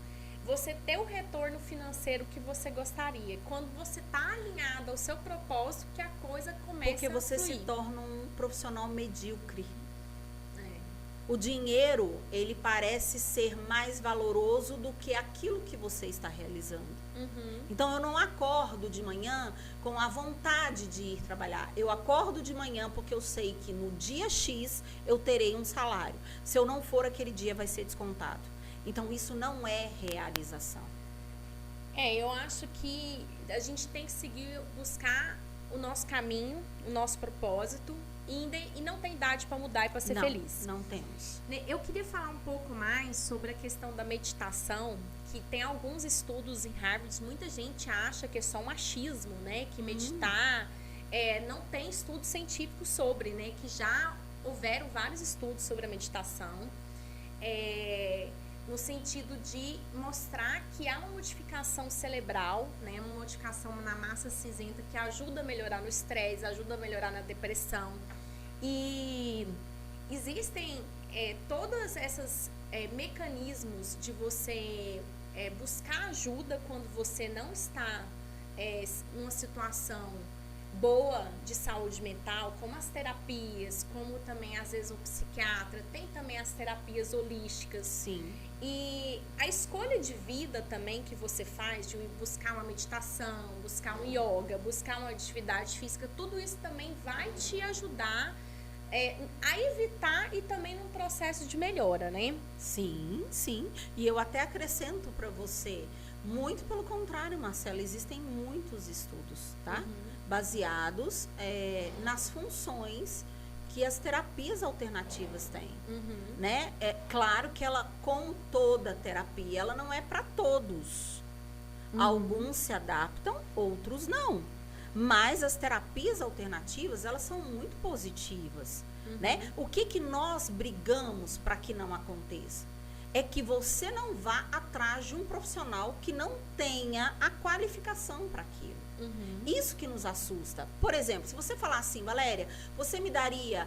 você ter o retorno financeiro que você gostaria. Quando você está alinhado ao seu propósito, que a coisa começa a fluir. Porque você se torna um profissional medíocre. O dinheiro, ele parece ser mais valoroso do que aquilo que você está realizando. Então, eu não acordo de manhã com a vontade de ir trabalhar. Eu acordo de manhã porque eu sei que no dia X eu terei um salário. Se eu não for, aquele dia vai ser descontado. Então, isso não é realização. Eu acho que a gente tem que buscar o nosso caminho, o nosso propósito, e não tem idade para mudar e para ser feliz. Não temos. Eu queria falar um pouco mais sobre a questão da meditação, que tem alguns estudos em Harvard. Muita gente acha que é só um achismo, né? Que meditar não tem estudo científico sobre, né? Que já houveram vários estudos sobre a meditação, no sentido de mostrar que há uma modificação cerebral, né? Uma modificação na massa cinzenta que ajuda a melhorar no estresse, ajuda a melhorar na depressão. E existem todos esses mecanismos de você buscar ajuda quando você não está em uma situação boa de saúde mental, como as terapias, como também às vezes o psiquiatra, tem também as terapias holísticas. Sim. E a escolha de vida também que você faz, de buscar uma meditação, buscar um yoga, buscar uma atividade física, tudo isso também vai te ajudar a evitar e também num processo de melhora, né? Sim, sim. E eu até acrescento para você, muito pelo contrário, Marcela, existem muitos estudos, tá? Baseados nas funções que as terapias alternativas têm, né? É claro que ela, com toda terapia, ela não é para todos. Alguns se adaptam, outros não. Mas as terapias alternativas, elas são muito positivas, né? O que nós brigamos para que não aconteça? É que você não vá atrás de um profissional que não tenha a qualificação para aquilo. Isso que nos assusta. Por exemplo, se você falar assim, Valéria, você me daria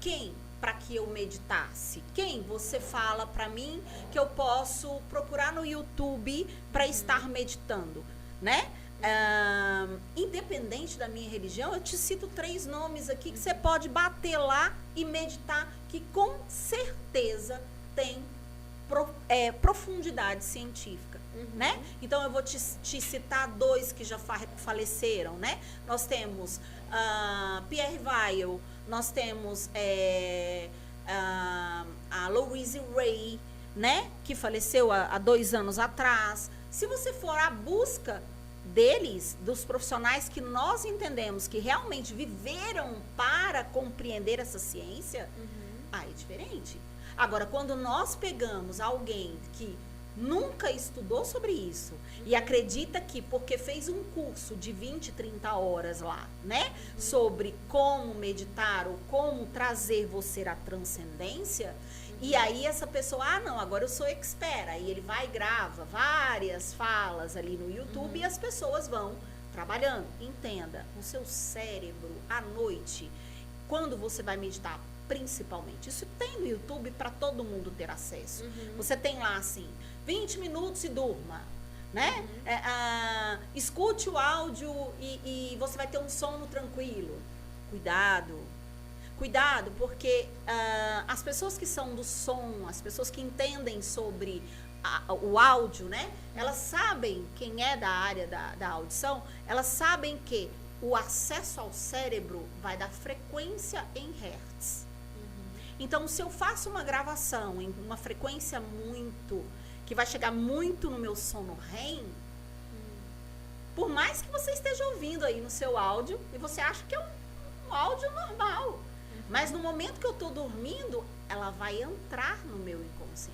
quem para que eu meditasse? Quem você fala para mim que eu posso procurar no YouTube para estar meditando, né? Independente da minha religião, eu te cito 3 nomes aqui que você pode bater lá e meditar, que com certeza tem profundidade científica, né? Então eu vou te citar 2 que já faleceram, né? Nós temos Pierre Weil, nós temos a Louise Hay, né? Que faleceu há 2 anos atrás. Se você for à busca deles, dos profissionais que nós entendemos que realmente viveram para compreender essa ciência, é diferente. Agora, quando nós pegamos alguém que nunca estudou sobre isso e acredita que porque fez um curso de 20, 30 horas lá, né, sobre como meditar ou como trazer você à transcendência, e aí essa pessoa, não, agora eu sou expert, aí ele vai e grava várias falas ali no YouTube e as pessoas vão trabalhando. Entenda, o seu cérebro à noite, quando você vai meditar, principalmente, isso tem no YouTube para todo mundo ter acesso. Você tem lá assim, 20 minutos e durma, né? Escute o áudio e você vai ter um sono tranquilo. Cuidado, porque as pessoas que são do som, as pessoas que entendem sobre o áudio, né? Elas sabem, quem é da área da audição, elas sabem que o acesso ao cérebro vai dar frequência em hertz. Então, se eu faço uma gravação em uma frequência que vai chegar muito no meu sono REM, por mais que você esteja ouvindo aí no seu áudio, e você acha que é um áudio normal, mas no momento que eu estou dormindo, ela vai entrar no meu inconsciente.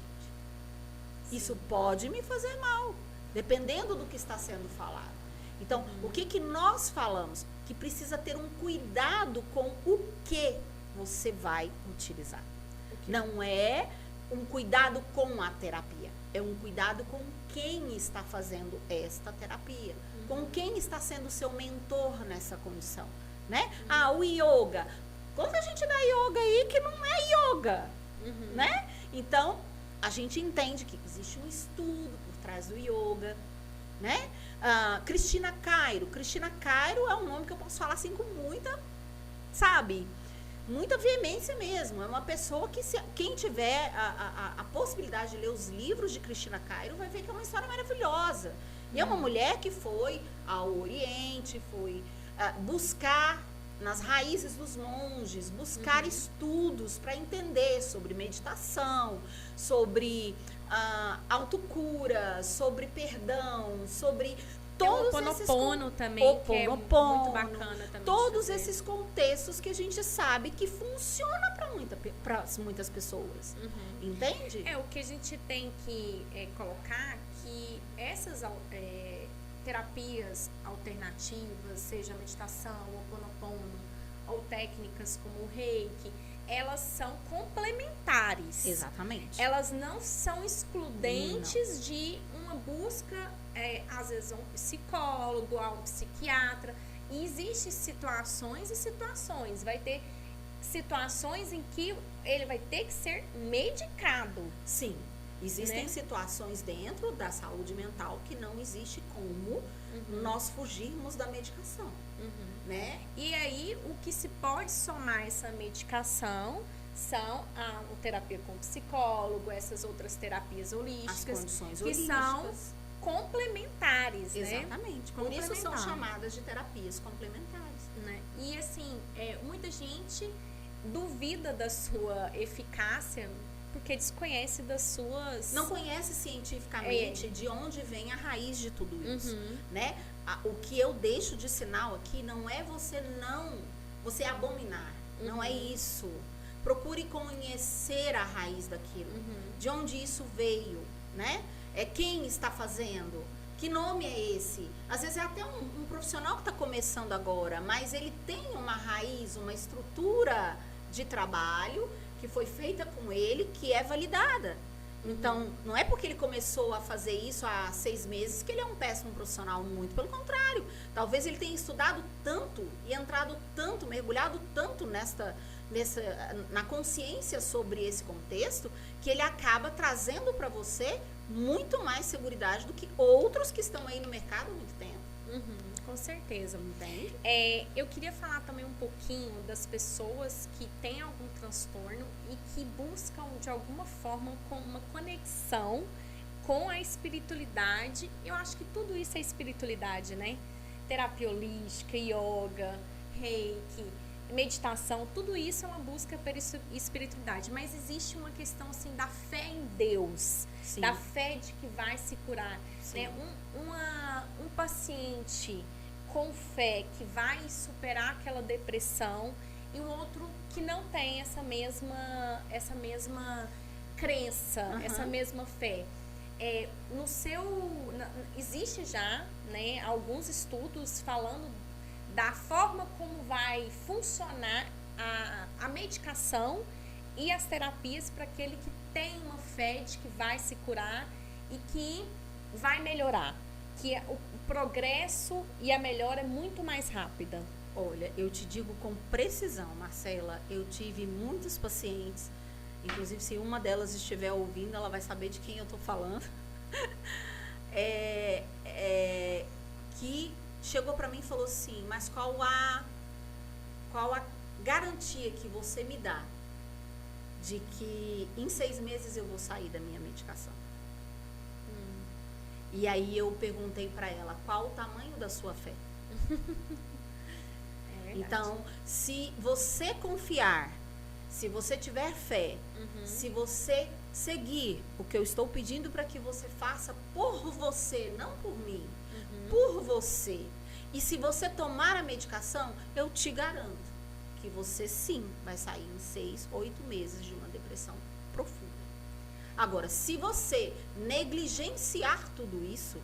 Isso pode me fazer mal, dependendo do que está sendo falado. Então, o que nós falamos? Que precisa ter um cuidado com o que você vai utilizar. Não é um cuidado com a terapia, é um cuidado com quem está fazendo esta terapia, com quem está sendo seu mentor nessa condição, né? O yoga. Quanta gente dá yoga aí que não é yoga, né? Então, a gente entende que existe um estudo por trás do yoga, né? Cristina Cairo é um nome que eu posso falar assim com muita, muita veemência mesmo. É uma pessoa que, quem tiver a possibilidade de ler os livros de Cristina Cairo, vai ver que é uma história maravilhosa. E é uma mulher que foi ao Oriente, foi buscar nas raízes dos monges, buscar estudos para entender sobre meditação, sobre autocura, sobre perdão, sobre todos esses também, que é muito bacana também. Todos esses contextos que a gente sabe que funciona para muitas pessoas. Entende? O que a gente tem que colocar que essas terapias alternativas, seja meditação, ou Ho'oponopono, ou técnicas como o Reiki, elas são complementares. Exatamente. Elas não são excludentes de uma busca, às vezes, a um psicólogo, a um psiquiatra. E existem situações e situações. Vai ter situações em que ele vai ter que ser medicado. Sim. Existem situações dentro da saúde mental que não existe como nós fugirmos da medicação, né? E aí, o que se pode somar essa medicação são a terapia com psicólogo, essas outras terapias holísticas, as condições que holísticas são complementares, Exatamente. Por isso são chamadas de terapias complementares. Né? E assim, muita gente duvida da sua eficácia porque desconhece das suas... Não conhece cientificamente de onde vem a raiz de tudo isso, né? O que eu deixo de sinal aqui não é você abominar, não é isso. Procure conhecer a raiz daquilo, de onde isso veio, né? Quem está fazendo, que nome é esse? Às vezes é até um profissional que está começando agora, mas ele tem uma raiz, uma estrutura de trabalho que foi feita com ele, que é validada. Então, não é porque ele começou a fazer isso há 6 meses que ele é um péssimo profissional, muito pelo contrário. Talvez ele tenha estudado tanto e entrado tanto, mergulhado tanto na consciência sobre esse contexto, que ele acaba trazendo para você muito mais seguridade do que outros que estão aí no mercado há muito tempo. Com certeza. Entende? Eu queria falar também um pouquinho das pessoas que têm algum transtorno e que buscam, de alguma forma, com uma conexão com a espiritualidade. Eu acho que tudo isso é espiritualidade, né? Terapia holística, yoga, reiki, meditação, tudo isso é uma busca pela espiritualidade. Mas existe uma questão, assim, da fé em Deus, Sim. da fé de que vai se curar. Sim. Né? Um paciente com fé que vai superar aquela depressão e um outro que não tem essa mesma crença, essa mesma fé. Existe já, né, alguns estudos falando da forma como vai funcionar a medicação e as terapias para aquele que tem uma fé de que vai se curar e que vai melhorar, que o progresso e a melhora é muito mais rápida. Olha, eu te digo com precisão, Marcela, eu tive muitos pacientes, inclusive se uma delas estiver ouvindo, ela vai saber de quem eu estou falando, que chegou para mim e falou assim, mas qual a garantia que você me dá de que em 6 meses eu vou sair da minha medicação? E aí eu perguntei para ela, qual o tamanho da sua fé? Então, se você confiar, se você tiver fé, se você seguir o que eu estou pedindo para que você faça por você, não por mim, por você, e se você tomar a medicação, eu te garanto que você sim vai sair em 6, 8 meses de uma depressão profunda. Agora, se você negligenciar tudo isso,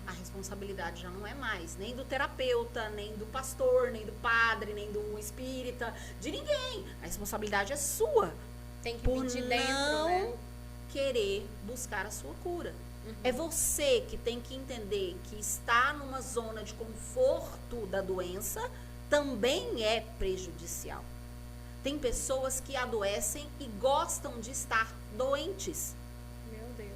a responsabilidade já não é mais nem do terapeuta, nem do pastor, nem do padre, nem do espírita, de ninguém. A responsabilidade é sua. Tem que por vir de dentro, não né? querer buscar a sua cura. É você que tem que entender que estar numa zona de conforto da doença também é prejudicial. Tem pessoas que adoecem e gostam de estar doentes. Meu Deus.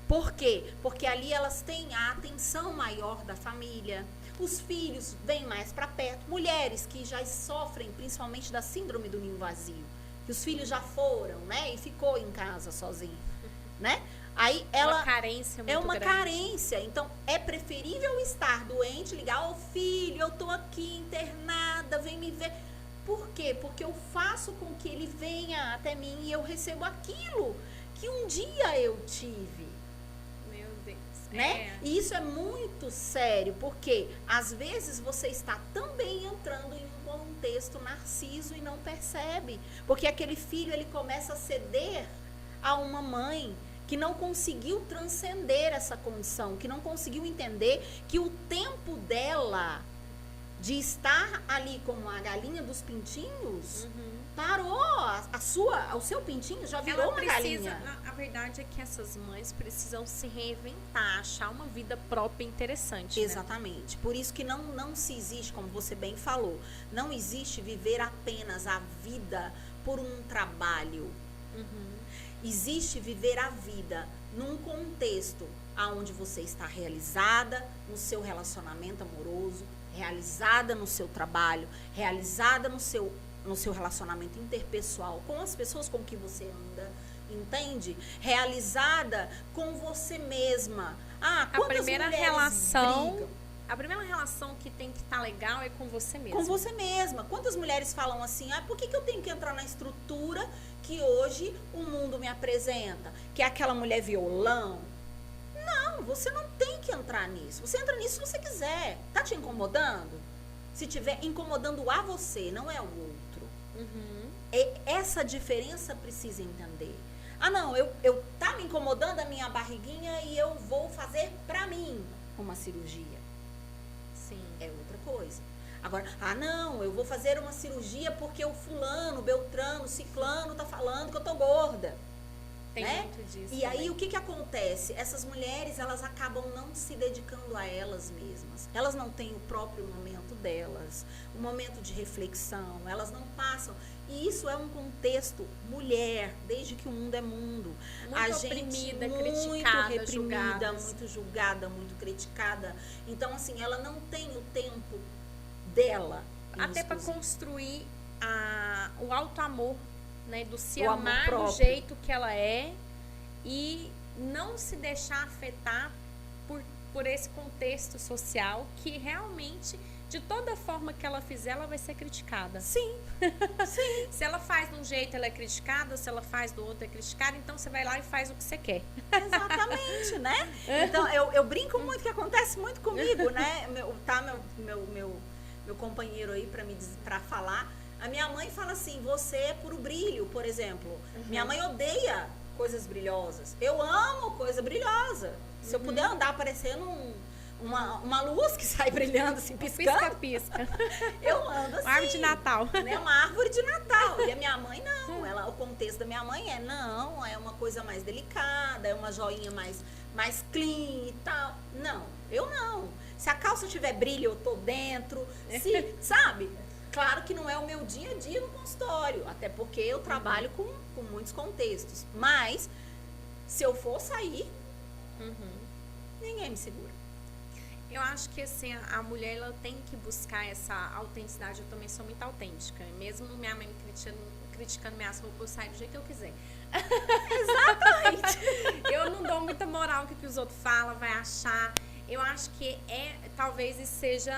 Por quê? Porque ali elas têm a atenção maior da família. Os filhos vêm mais para perto. Mulheres que já sofrem principalmente da síndrome do ninho vazio. Que os filhos já foram, né? E ficou em casa sozinha, né? Aí ela uma carência muito é uma grande. carência. Então, é preferível estar doente, ligar, ô filho, eu tô aqui internada, vem me ver. Por quê? Porque eu faço com que ele venha até mim e eu recebo aquilo que um dia eu tive. Meu Deus. Né? E isso é muito sério, porque às vezes você está também entrando em um contexto narciso e não percebe. Porque aquele filho, ele começa a ceder a uma mãe que não conseguiu transcender essa condição, que não conseguiu entender que o tempo dela de estar ali como a galinha dos pintinhos, parou. O seu pintinho já virou Ela uma precisa, galinha. a verdade é que essas mães precisam se reinventar, achar uma vida própria interessante. Exatamente. Por isso que não se existe, como você bem falou, não existe viver apenas a vida por um trabalho. Existe viver a vida num contexto onde você está realizada no seu relacionamento amoroso, realizada no seu trabalho, realizada no seu relacionamento interpessoal com as pessoas com que você anda, entende? Realizada com você mesma. A primeira relação, brigam? a primeira relação que tem que estar legal é com você mesma. Com você mesma. Quantas mulheres falam assim, por que eu tenho que entrar na estrutura que hoje o mundo me apresenta? Que é aquela mulher violão? Não, você não tem que entrar nisso. Você entra nisso se você quiser. Tá te incomodando? Se tiver incomodando a você, não é o outro. Essa diferença precisa entender. Não, eu tá me incomodando a minha barriguinha e eu vou fazer pra mim uma cirurgia. Sim. É outra coisa. Agora, não, eu vou fazer uma cirurgia porque o fulano, beltrano, ciclano tá falando que eu tô gorda. Tem né? muito disso E aí também. o que acontece? Essas mulheres, elas acabam não se dedicando a elas mesmas. Elas não têm o próprio momento delas, o momento de reflexão, elas não passam. E isso é um contexto mulher, desde que o mundo é mundo. Muito A gente oprimida, muito criticada, reprimida, julgadas. muito julgada, muito criticada. Então, assim, ela não tem o tempo dela. em Até para exclusivo. construir o auto-amor, né? Do se O amor amar do próprio. jeito que ela é e não se deixar afetar por esse contexto social que realmente, de toda forma que ela fizer, ela vai ser criticada. Sim, sim. Se ela faz de um jeito, ela é criticada. Se ela faz do outro, é criticada. Então, você vai lá e faz o que você quer. Exatamente, né? Então, eu brinco muito, que acontece muito comigo, né? Meu companheiro aí pra falar. A minha mãe fala assim, você é puro brilho, por exemplo. Minha mãe odeia coisas brilhosas. Eu amo coisa brilhosa. Se eu puder andar parecendo uma luz que sai brilhando, assim, piscando, Pisca-pisca. eu ando assim. Uma árvore de Natal. Né? Uma árvore de Natal. E a minha mãe não. O contexto da minha mãe é uma coisa mais delicada, é uma joinha mais clean e tal. Não, eu não. Se a calça tiver brilho, eu tô dentro. Sabe? Claro que não é o meu dia a dia no consultório, até porque eu trabalho com muitos contextos. Mas, se eu for sair, ninguém me segura. Eu acho que assim, a mulher ela tem que buscar essa autenticidade. Eu também sou muito autêntica. Mesmo minha mãe me criticando minhas roupas, eu saio do jeito que eu quiser. Exatamente. Eu não dou muita moral o que os outros falam, vai achar. Eu acho que talvez isso seja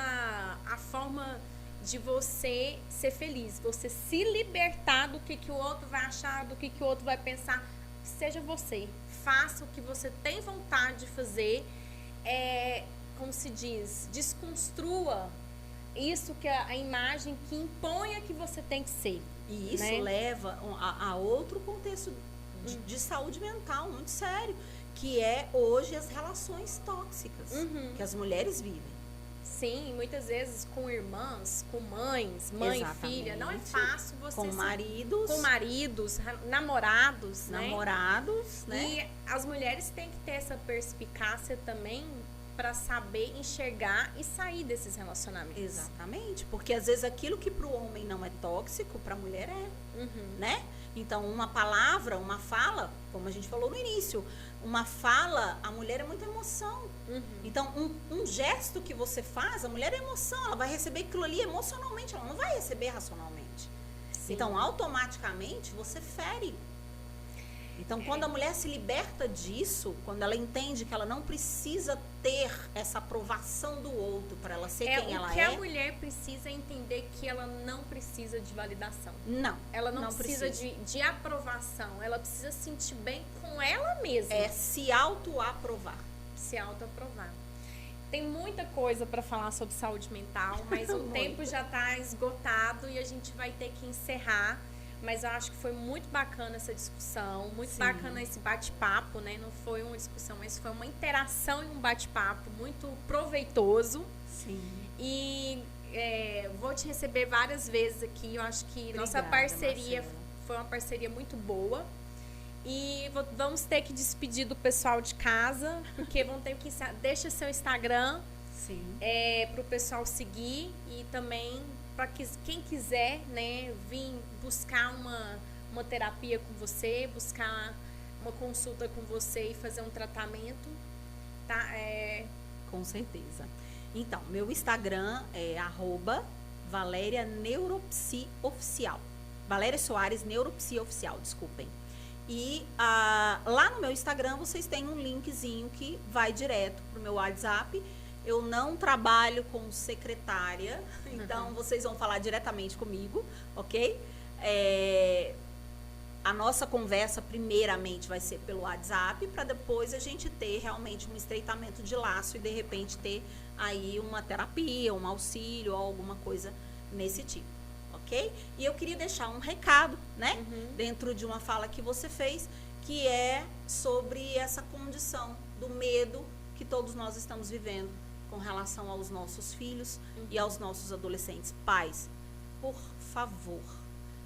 a forma de você ser feliz, você se libertar do que o outro vai achar, do que o outro vai pensar. Seja você, faça o que você tem vontade de fazer, como se diz, desconstrua isso que a imagem que imponha que você tem que ser. E isso né? leva a outro contexto de saúde mental muito sério, que é hoje as relações tóxicas que as mulheres vivem. Sim, muitas vezes com irmãs, com mães, mãe e filha. Não é fácil você com maridos, namorados, né? né? E as mulheres têm que ter essa perspicácia também para saber enxergar e sair desses relacionamentos. Exatamente, porque às vezes aquilo que para o homem não é tóxico, para a mulher é, né? Então, uma palavra, uma fala, como a gente falou no início, uma fala, a mulher é muita emoção. Então, um gesto que você faz, a mulher é emoção, ela vai receber aquilo ali emocionalmente, ela não vai receber racionalmente. Sim. Então, automaticamente, você fere. Então, quando a mulher se liberta disso, quando ela entende que ela não precisa ter essa aprovação do outro para ela ser quem ela O que é. a mulher precisa é entender que ela não precisa de validação. Não. Ela não precisa de aprovação. Ela precisa se sentir bem com ela mesma. É se auto-aprovar. Se auto-aprovar. Tem muita coisa para falar sobre saúde mental, mas o tempo já está esgotado e a gente vai ter que encerrar. Mas eu acho que foi muito bacana essa discussão, muito bacana esse bate-papo, né? Não foi uma discussão, mas foi uma interação e um bate-papo muito proveitoso. Sim. E vou te receber várias vezes aqui. Eu acho que Obrigada, nossa parceria Marcela. foi uma parceria muito boa. E vamos ter que despedir do pessoal de casa, porque vão ter que deixa seu Instagram para o pessoal seguir e também para quem quiser, né, vir buscar uma terapia com você, buscar uma consulta com você e fazer um tratamento, tá? Com certeza. Então, meu Instagram é @ValeriaNeuropsiOficial. Valéria Soares NeuropsiOficial, desculpem. E lá no meu Instagram vocês têm um linkzinho que vai direto pro meu WhatsApp. Eu não trabalho com secretária, então vocês vão falar diretamente comigo, ok? A nossa conversa, primeiramente, vai ser pelo WhatsApp, para depois a gente ter realmente um estreitamento de laço e, de repente, ter aí uma terapia, um auxílio, ou alguma coisa nesse tipo, ok? E eu queria deixar um recado, né? Dentro de uma fala que você fez, que é sobre essa condição do medo que todos nós estamos vivendo com relação aos nossos filhos e aos nossos adolescentes. Pais, por favor,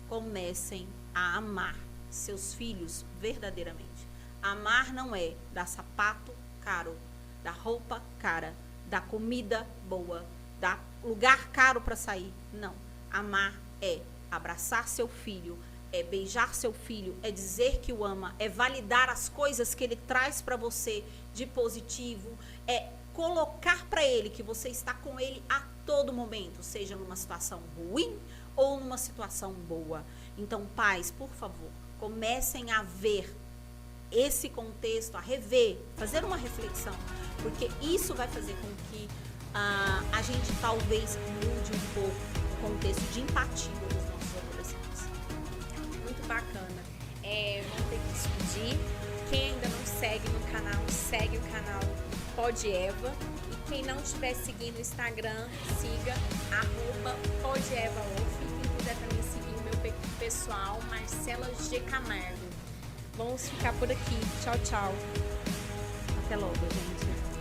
comecem a amar seus filhos verdadeiramente. Amar não é dar sapato caro, dar roupa cara, dar comida boa, dar lugar caro para sair. Não. Amar é abraçar seu filho, é beijar seu filho, é dizer que o ama, é validar as coisas que ele traz para você de positivo, é colocar para ele que você está com ele a todo momento, seja numa situação ruim ou numa situação boa. Então, pais, por favor, comecem a ver esse contexto, a rever, fazer uma reflexão, porque isso vai fazer com que a gente talvez mude um pouco o contexto de empatia dos nossos adolescentes. Muito bacana. Vamos ter que despedir. Quem ainda não segue no canal, segue o canal Pod Eva. E quem não estiver seguindo o Instagram, siga @PodEvaOff. Quem quiser também seguir o meu pessoal, Marcela G. Camargo. Vamos ficar por aqui. Tchau, tchau. Até logo, gente.